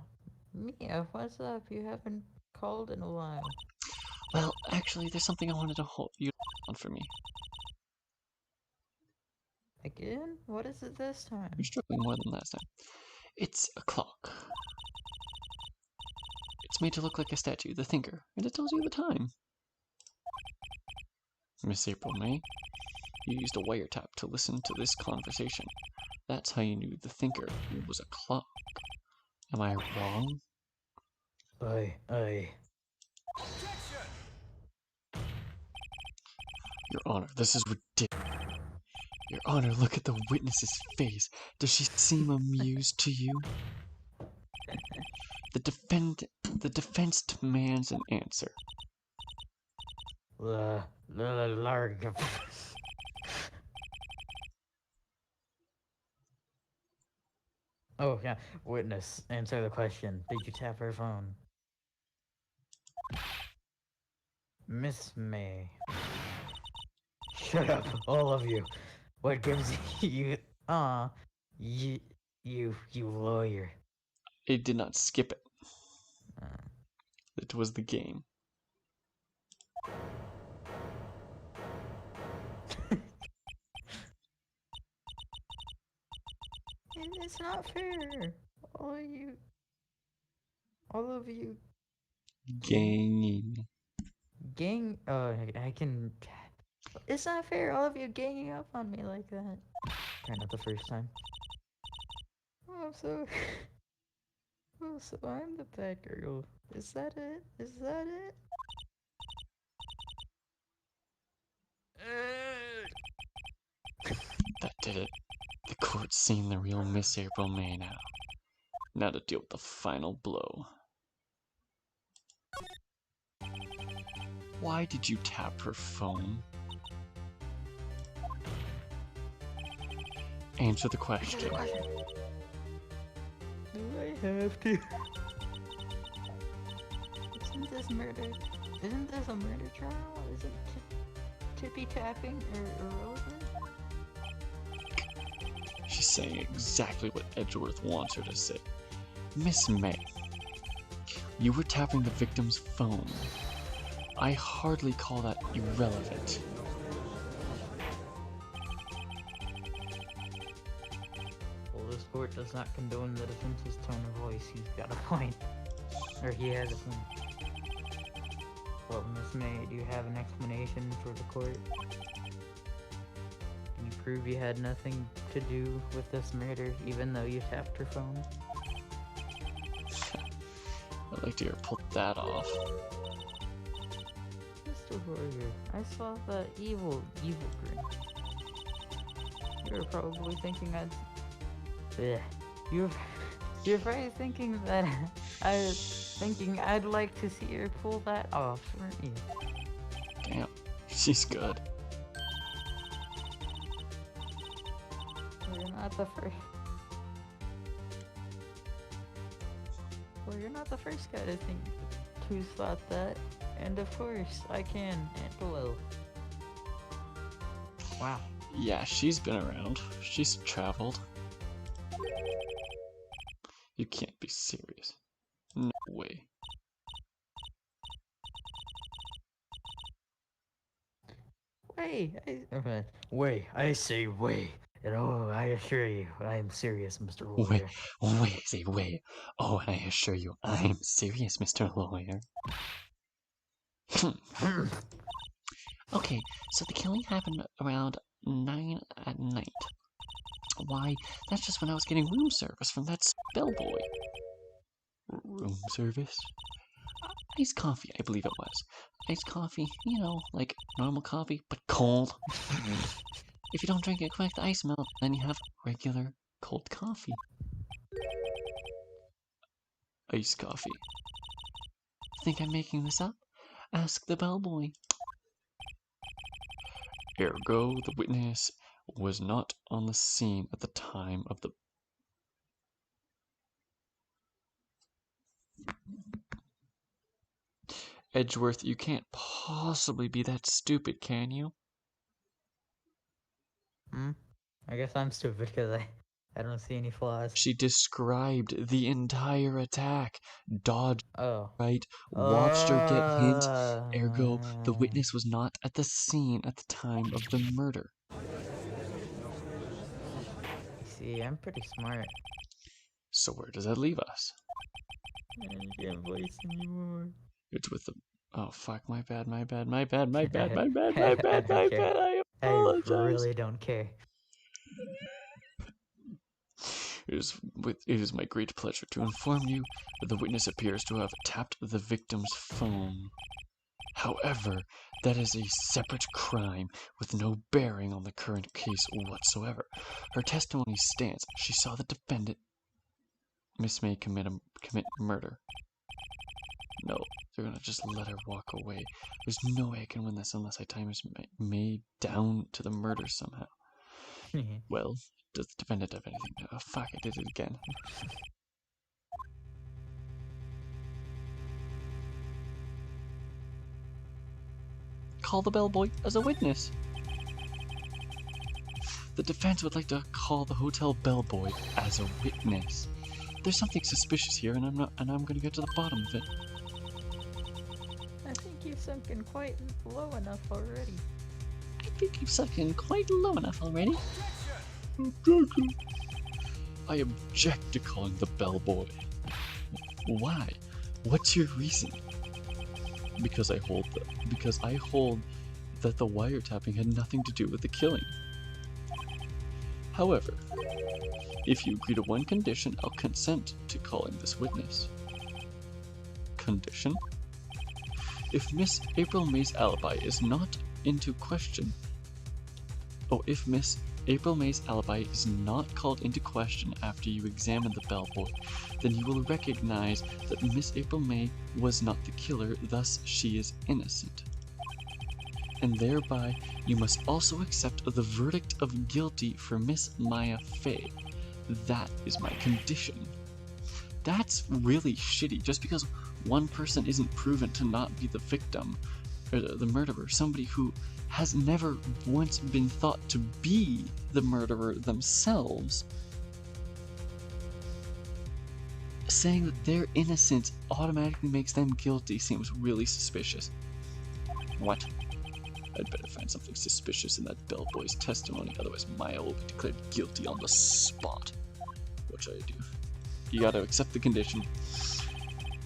Mia, what's up? You haven't called in a while. Well, actually, there's something I wanted to hold you on for me. Again? What is it this time? You're struggling more than last time. It's a clock. It's made to look like a statue, the thinker, and it tells you the time. Miss April May, you used a wiretap to listen to this conversation. That's how you knew the thinker was a clock. Am I wrong? Aye. Your Honor, this is ridiculous. Your Honor, look at the witness's face. Does she seem amused to you? The defense demands an answer. Larg. Oh, yeah. Witness, answer the question. Did you tap her phone? Miss May. Shut up, all of you. What gives you... you lawyer. It did not skip it. It was the game. It's not fair. All of you Ganging. gang. Oh, I can. It's not fair. All of you ganging up on me like that. Try not the first time. Oh, I'm so. Oh, so I'm the bad girl. Is that it? Is that it? That did it. The court's seen the real Miss April May now. Now to deal with the final blow. Why did you tap her phone? Answer the question. Do I have to? Isn't this murder? Isn't this a murder trial? Isn't tippy tapping irrelevant? She's saying exactly what Edgeworth wants her to say. Miss May, you were tapping the victim's phone. I hardly call that irrelevant. Well, this court does not condone the defense's tone of voice. He's got a point. Or he has a point. Well, Miss May, do you have an explanation for the court? Can you prove you had nothing to do with this murder, even though you tapped her phone? I'd like to hear her pull that off. Mr. Warrior, I saw the evil grin. You were probably thinking You're probably thinking that I'd like to see her pull that off, weren't you? Damn, she's good. Well, you're not the first. Well, you're not the first guy to think who's thought that, and of course I can and will. Wow. Yeah, she's been around. She's traveled. You can't be serious. No way. Way, I say way. And oh, I assure you, I am serious, Mr. Wait, Lawyer. wait. Oh, and I assure you, I'm serious, Mr. Lawyer. Okay, so the killing happened around 9 at night. Why, that's just when I was getting room service from that bellboy. Room service? Iced coffee, I believe it was. Iced coffee, you know, like normal coffee, but cold. If you don't drink it quick, the ice melts, then you have regular cold coffee. Iced coffee. Think I'm making this up? Ask the bellboy. Ergo, the witness was not on the scene at the time of the... Edgeworth, you can't possibly be that stupid, can you? I guess I'm stupid because I don't see any flaws. She described the entire attack. Dodged, Oh. right? Watched her get hit. Ergo, the witness was not at the scene at the time of the murder. See, I'm pretty smart. So where does that leave us? I can't voice anymore. It's with the... Oh, fuck, my bad. I apologize. I really don't care. It is my great pleasure to inform you that the witness appears to have tapped the victim's phone. However, that is a separate crime with no bearing on the current case whatsoever. Her testimony stands. She saw the defendant, Miss May, commit murder. No, they're gonna just let her walk away. There's no way I can win this unless I tie Miss May down to the murder somehow. Well, does the defendant have anything? Oh, fuck, I did it again. Call the bellboy as a witness. The defense would like to call the hotel bellboy as a witness. There's something suspicious here, and I'm gonna get to the bottom of it. I think you've sunken quite low enough already. I object to calling the bellboy. Why? What's your reason? Because I hold that the wiretapping had nothing to do with the killing. However, if you agree to one condition, I'll consent to calling this witness. Condition? If Miss April May's alibi is not into question... Oh, if Miss April May's alibi is not called into question after you examine the bellboy, then you will recognize that Miss April May was not the killer, thus she is innocent. And thereby, you must also accept the verdict of guilty for Miss Maya Fey. That is my condition. That's really shitty. Just because one person isn't proven to not be the victim, or the murderer, somebody who has never once been thought to be the murderer themselves, saying that their innocence automatically makes them guilty seems really suspicious. What? I'd better find something suspicious in that bellboy's testimony, otherwise Maya will be declared guilty on the spot. What should I do? You gotta accept the condition.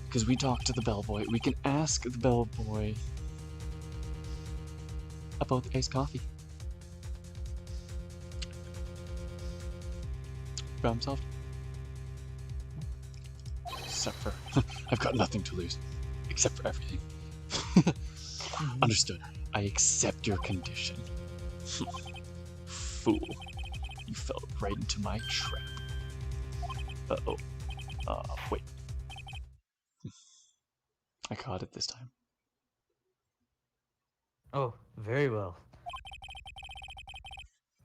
Because we talked to the bellboy. We can ask the bellboy about the iced coffee. Problem solved. Except for... I've got nothing to lose. Except for everything. Understood. I accept your condition. Fool. You fell right into my trap. Uh-oh. Wait. I caught it this time. Oh, very well.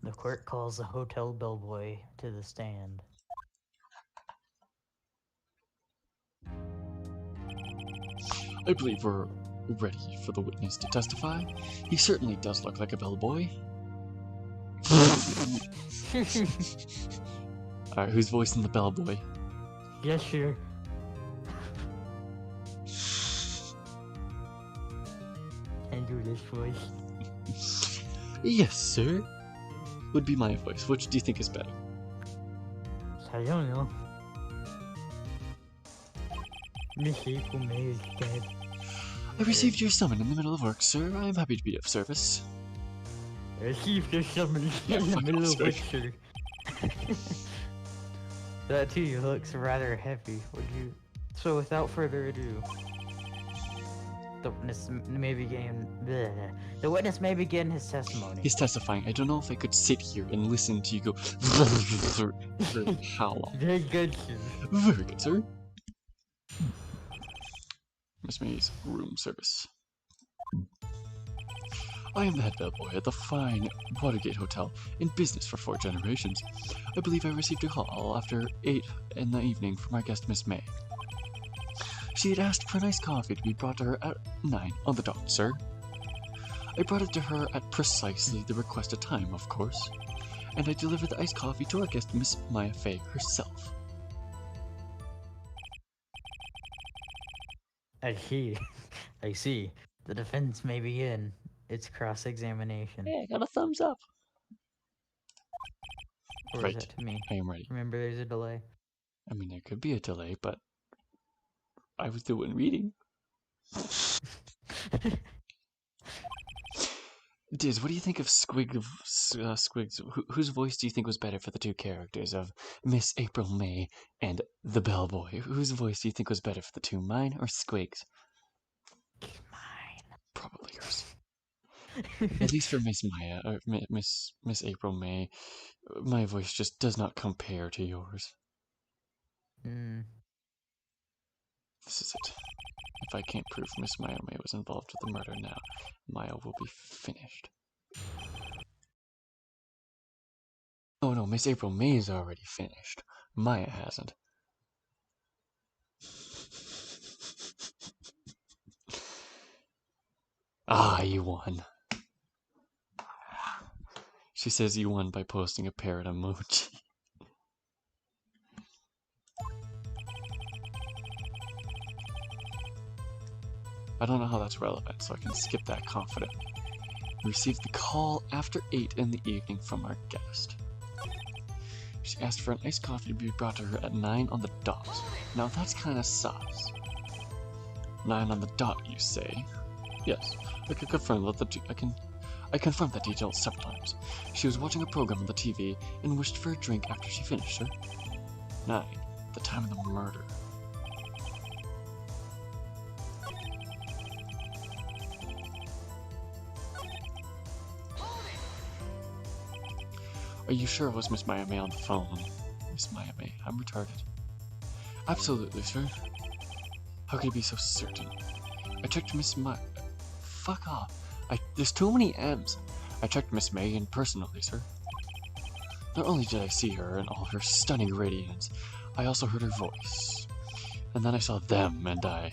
The court calls the hotel bellboy to the stand. I believe we're ready for the witness to testify. He certainly does look like a bellboy. Alright, who's voicing the bellboy? Yes, sure. Can do this voice. Yes, sir. Would be my voice. Which do you think is better? I don't know. Miss April May is dead. I received your summon in the middle of work, sir. I am happy to be of service. I received your summons in the middle of work, sir. That tea looks rather heavy. Would you? So without further ado, the witness may begin. Bleh. The witness may begin his testimony. He's testifying. I don't know if I could sit here and listen to you go for how long. Very good, sir. Very good, sir. Miss May's room service. I am the head bellboy at the fine Watergate Hotel, in business for 4 generations. I believe I received a call after 8 in the evening from our guest Miss May. She had asked for an iced coffee to be brought to her at 9 on the dot, sir. I brought it to her at precisely the requested time, of course, and I delivered the iced coffee to our guest Miss Maya Fey herself. I see. I see. The defense may begin its cross-examination. Hey, I got a thumbs up. Or Right. is that to me? I am ready. Remember, there's a delay. I mean, there could be a delay, but I was doing reading. Diz, what do you think of Squigs? Whose voice do you think was better for the 2 characters of Miss April May and the bellboy? Whose voice do you think was better for the 2, mine or Squigs? Mine. Probably yours. At least for Miss Maya, or Miss April May, my voice just does not compare to yours. Hmm. This is it. If I can't prove Miss Maya May was involved with the murder now, Maya will be finished. Oh no, Miss April May is already finished. Maya hasn't. Ah, you won. She says you won by posting a parrot emoji. I don't know how that's relevant, so I can skip that confidently. We received the call after 8 in the evening from our guest. She asked for an iced coffee to be brought to her at 9 on the dot. Now that's kinda sus. 9 on the dot, you say? Yes, I can confirm that I confirmed that detail several times. She was watching a program on the TV and wished for a drink after she finished, sir. 9. The time of the murder. Are you sure it was Miss Miami on the phone? Miss Miami, I'm retarded. Absolutely, sir. How could you be so certain? I checked Miss Fuck off. There's too many M's. I checked Miss Megan personally, sir. Not only did I see her in all her stunning radiance, I also heard her voice. And then I saw them, and I...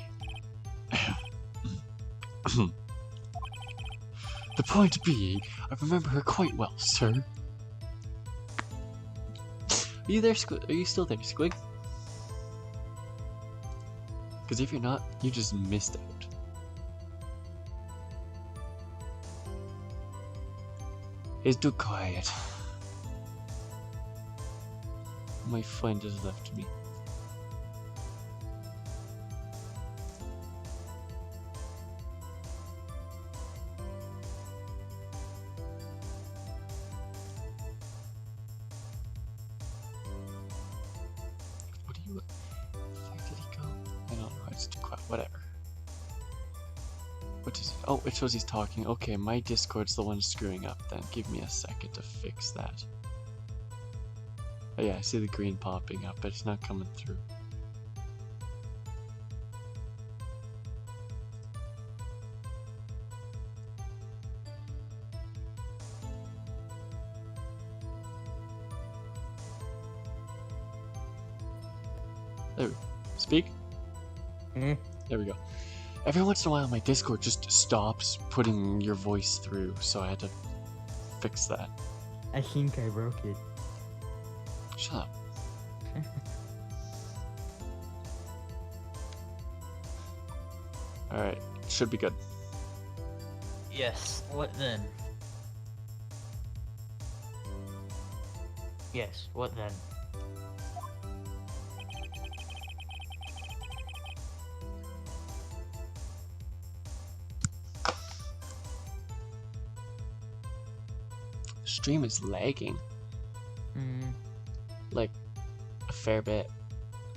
The point being, I remember her quite well, sir. Are you there, Squig? Are you still there, Squig? Because if you're not, you just missed out. It's too quiet. My friend has left me. What do you... Where did he go? I don't know, it's too quiet, whatever. What is it? Oh, it shows he's talking. Okay, my Discord's the one screwing up then. Give me a second to fix that. Oh yeah, I see the green popping up, but it's not coming through. There we go. Speak? There we go. Every once in a while my Discord just stops putting your voice through, so I had to fix that. I think I broke it. Shut up. Alright, should be good. Yes, what then? Yes, what then? The stream is lagging. Like, a fair bit.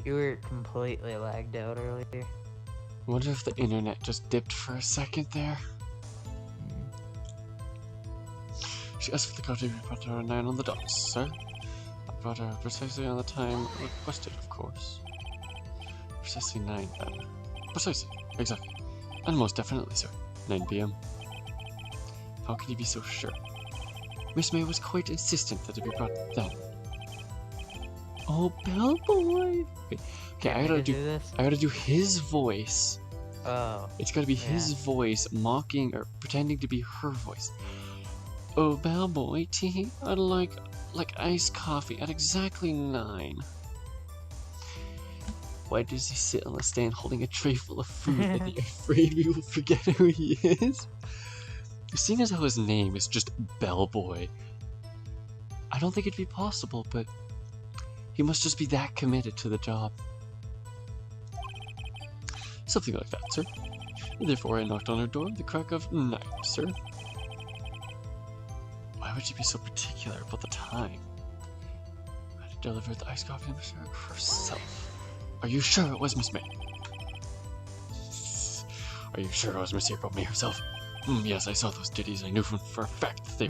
You were completely lagged out earlier. I wonder if the internet just dipped for a second there. She asked for the code to be brought to her 9 on the dot, sir. I brought her precisely on the time requested, of course. Precisely 9 then. Precisely, exactly. And most definitely, sir. 9 p.m. How can you be so sure? Miss May was quite insistent that it be brought then. Oh, bellboy! Okay, I gotta do his voice. Oh. It's gotta be his voice mocking or pretending to be her voice. Oh, bellboy, tea, I'd like iced coffee at exactly 9. Why does he sit on the stand holding a tray full of food and he afraid we will forget who he is? Seeing as how his name is just Bellboy, I don't think it'd be possible, but he must just be that committed to the job. Something like that, sir. Therefore, I knocked on her door at the crack of 9, sir. Why would she be so particular about the time? I had to deliver the iced coffee herself. Are you sure it was Miss May? Are you sure it was Miss April May herself? Yes, I saw those ditties. I knew for a fact that they...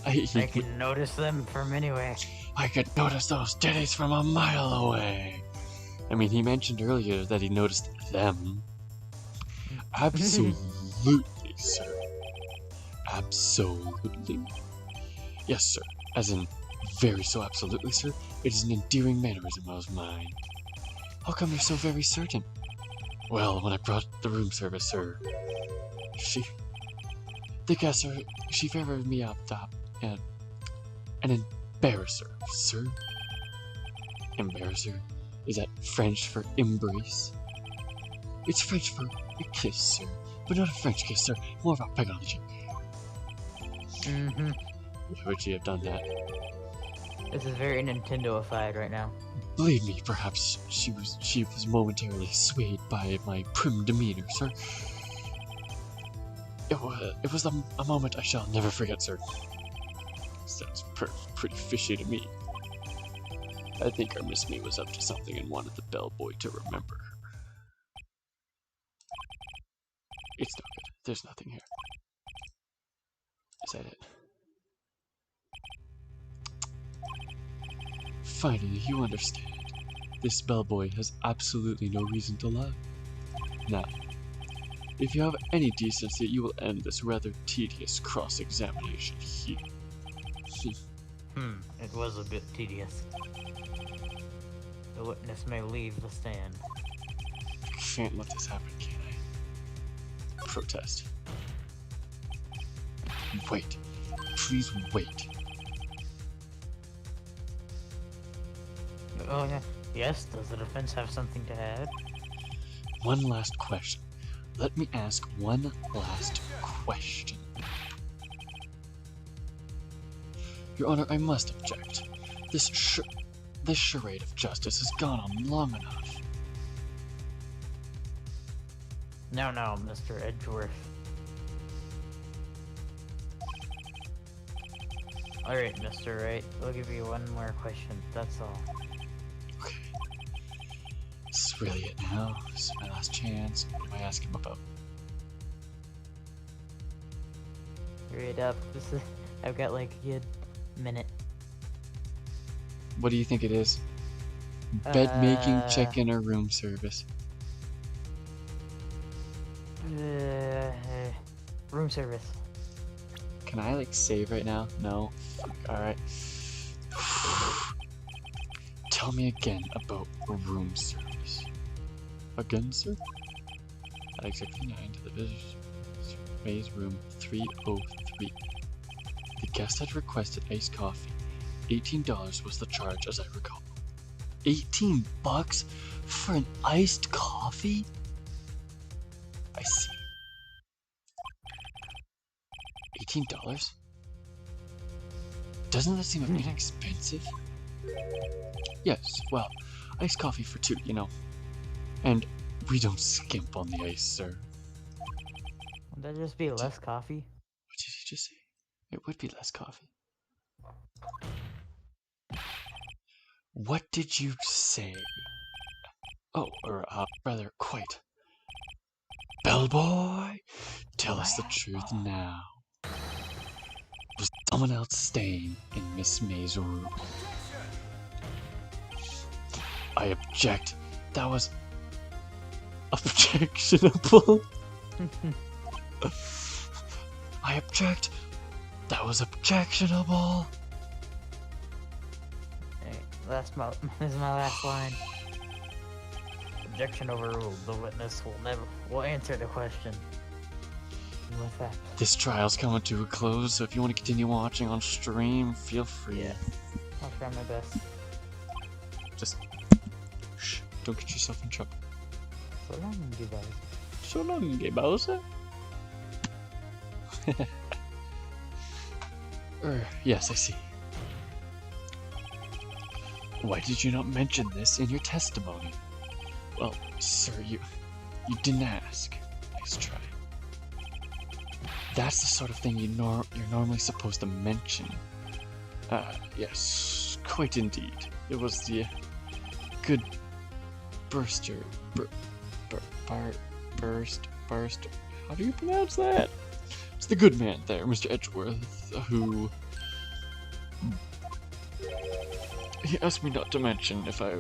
I can notice them from anywhere. I could notice those ditties from a mile away. I mean, he mentioned earlier that he noticed them. Absolutely, sir. Absolutely. Yes, sir. As in, very so absolutely, sir. It is an endearing mannerism of mine. How come you're so very certain? Well, when I brought the room service, sir, the guest, she favored me up top, and an embarrasser, sir. Embarrasser? Is that French for embrace? It's French for a kiss, sir, but not a French kiss, sir. More of a peg on the cheek. Why would she have done that? This is very Nintendo-ified right now. Believe me, perhaps she was momentarily swayed by my prim demeanor, sir. It was a moment I shall never forget, sir. Sounds pretty fishy to me. I think our Miss Me was up to something and wanted the bellboy to remember her. It's not good. There's nothing here. Is that it? Finally, you understand. This bellboy has absolutely no reason to lie. Now, if you have any decency, you will end this rather tedious cross-examination here. It was a bit tedious. The witness may leave the stand. Can't let this happen, can I? Protest. Wait. Please wait. Oh, yeah. Yes, does the defense have something to add? One last question. Let me ask one last question. Your Honor, I must object. This charade of justice has gone on long enough. No, Mr. Edgeworth. Alright, Mr. Wright, we'll give you one more question, that's all. Okay. This is really it now. This is my last chance. What do I ask him about? Hurry it up. I've got like a good minute. What do you think it is? Bed making, check-in, or room service? Room service. Can I like save right now? No? Fuck, alright. Tell me again about room service. Again, sir? At exit 9 to the visitor's maze room 303. The guest had requested iced coffee. $18 was the charge, as I recall. 18 bucks for an iced coffee? I see. $18? Doesn't that seem a bit expensive? Yes, well, iced coffee for two, you know. And we don't skimp on the ice, sir. Would that just be less coffee? What did he just say? It would be less coffee. What did you say? Oh, or rather, quite. Bellboy, tell us the truth now. Was someone else staying in Miss May's room? I object. That was objectionable. I object. That was objectionable. Hey, this is my last line. Objection overruled. The witness will answer the question. And with that, This trial's coming to a close, so if you want to continue watching on stream, feel free. yeah, I'll try my best. Just shh, don't get yourself in trouble. So long, you guys. So long, gay Bowser. Yes, I see. Why did you not mention this in your testimony? Well, sir, you didn't ask. Nice try. That's the sort of thing you're normally supposed to mention. Yes, quite indeed. It was the good burst. How do you pronounce that? It's the good man there, Mr. Edgeworth, who he asked me not to mention if I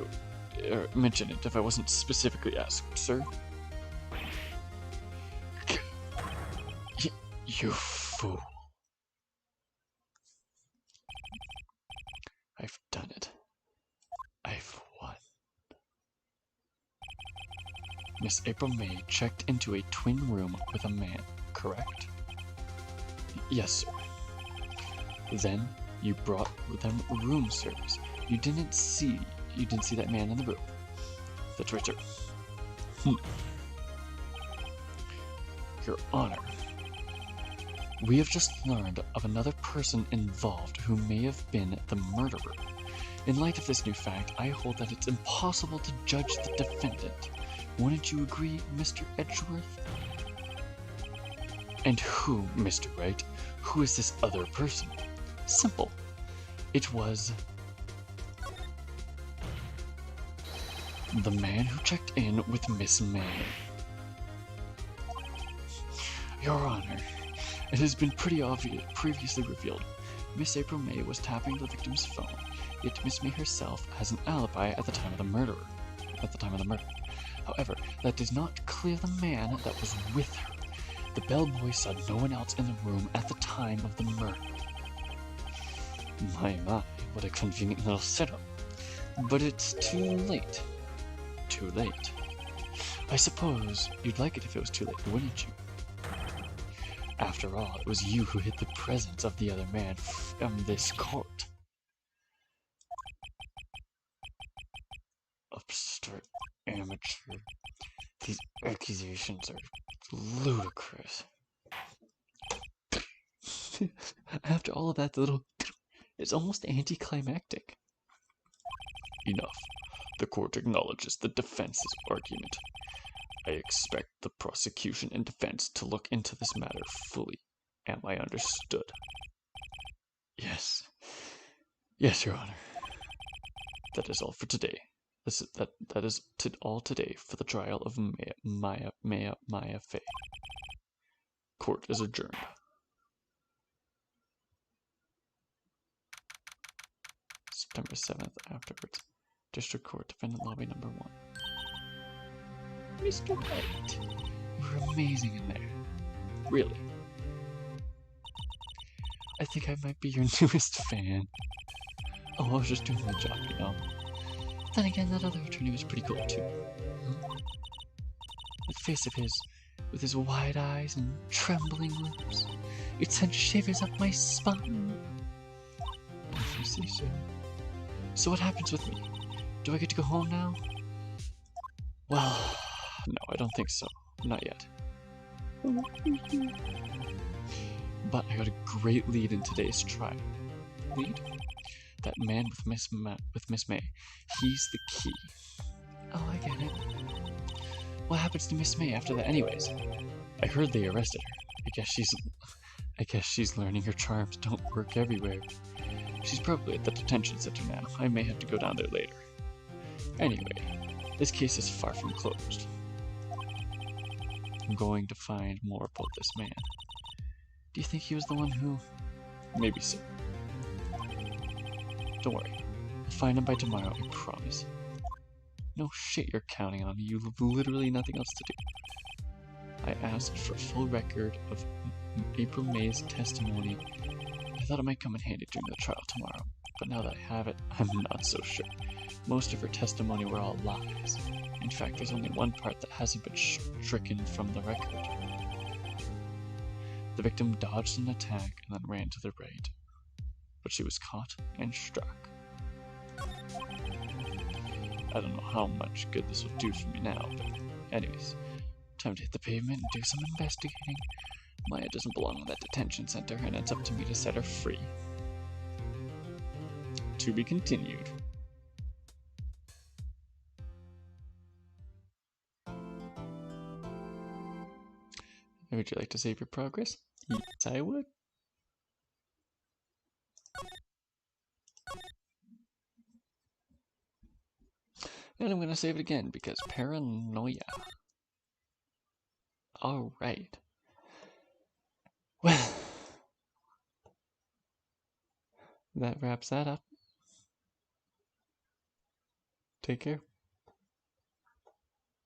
mention it if I wasn't specifically asked, sir. You fool. I've done it. I've won. Miss April May checked into a twin room with a man, correct? Yes, sir. Then you brought them room service. You didn't see that man in the room. That's right, sir. Your Honor, we have just learned of another person involved who may have been the murderer. In light of this new fact, I hold that it's impossible to judge the defendant. Wouldn't you agree, Mr. Edgeworth? And who, Mr. Wright, who is this other person? Simple. It was the man who checked in with Miss May. Your Honor, it has been pretty obvious previously revealed. Miss April May was tapping the victim's phone, yet Miss May herself has an alibi at the time of the murder. However, that does not clear the man that was with her. The bellboy saw no one else in the room at the time of the murder. My, what a convenient little setup. But it's too late. Too late. I suppose you'd like it if it was too late, wouldn't you? After all, it was you who hid the presence of the other man from this court. Upstart amateur. These accusations are ludicrous. After all of that, the little it's almost anticlimactic. Enough. The court acknowledges the defense's argument. I expect the prosecution and defense to look into this matter fully. Am I understood? Yes. Yes, Your Honor. That is all for today. That is all today for the trial of Maya Fey. Court is adjourned. September 7th, afterwards. District Court, Defendant Lobby Number 1. Mr. Wright, you were amazing in there. Really. I think I might be your newest fan. Oh, I was just doing my job, you know. Then again, that other attorney was pretty cool, too. That face of his, with his wide eyes and trembling lips, it sent shivers up my spine. If you say so. So what happens with me? Do I get to go home now? Well, no, I don't think so. Not yet. But I got a great lead in today's trial. Lead? That man with Miss May. He's the key. Oh, I get it. What happens to Miss May after that anyways? I heard they arrested her. I guess she's learning her charms don't work everywhere. She's probably at the detention center now. I may have to go down there later. Anyway, this case is far from closed. I'm going to find more about this man. Do you think he was the one who... Maybe so. Don't worry. I'll find him by tomorrow, I promise. No shit you're counting on me. You have literally nothing else to do. I asked for a full record of April May's testimony. I thought it might come in handy during the trial tomorrow, but now that I have it, I'm not so sure. Most of her testimony were all lies. In fact, there's only one part that hasn't been stricken from the record. The victim dodged an attack and then ran to the right, but she was caught and struck. I don't know how much good this will do for me now, but anyways, time to hit the pavement and do some investigating. Maya doesn't belong in that detention center, and it's up to me to set her free. To be continued. Would you like to save your progress? Yes, I would. And I'm going to save it again because paranoia. Alright. Well, that wraps that up. Take care.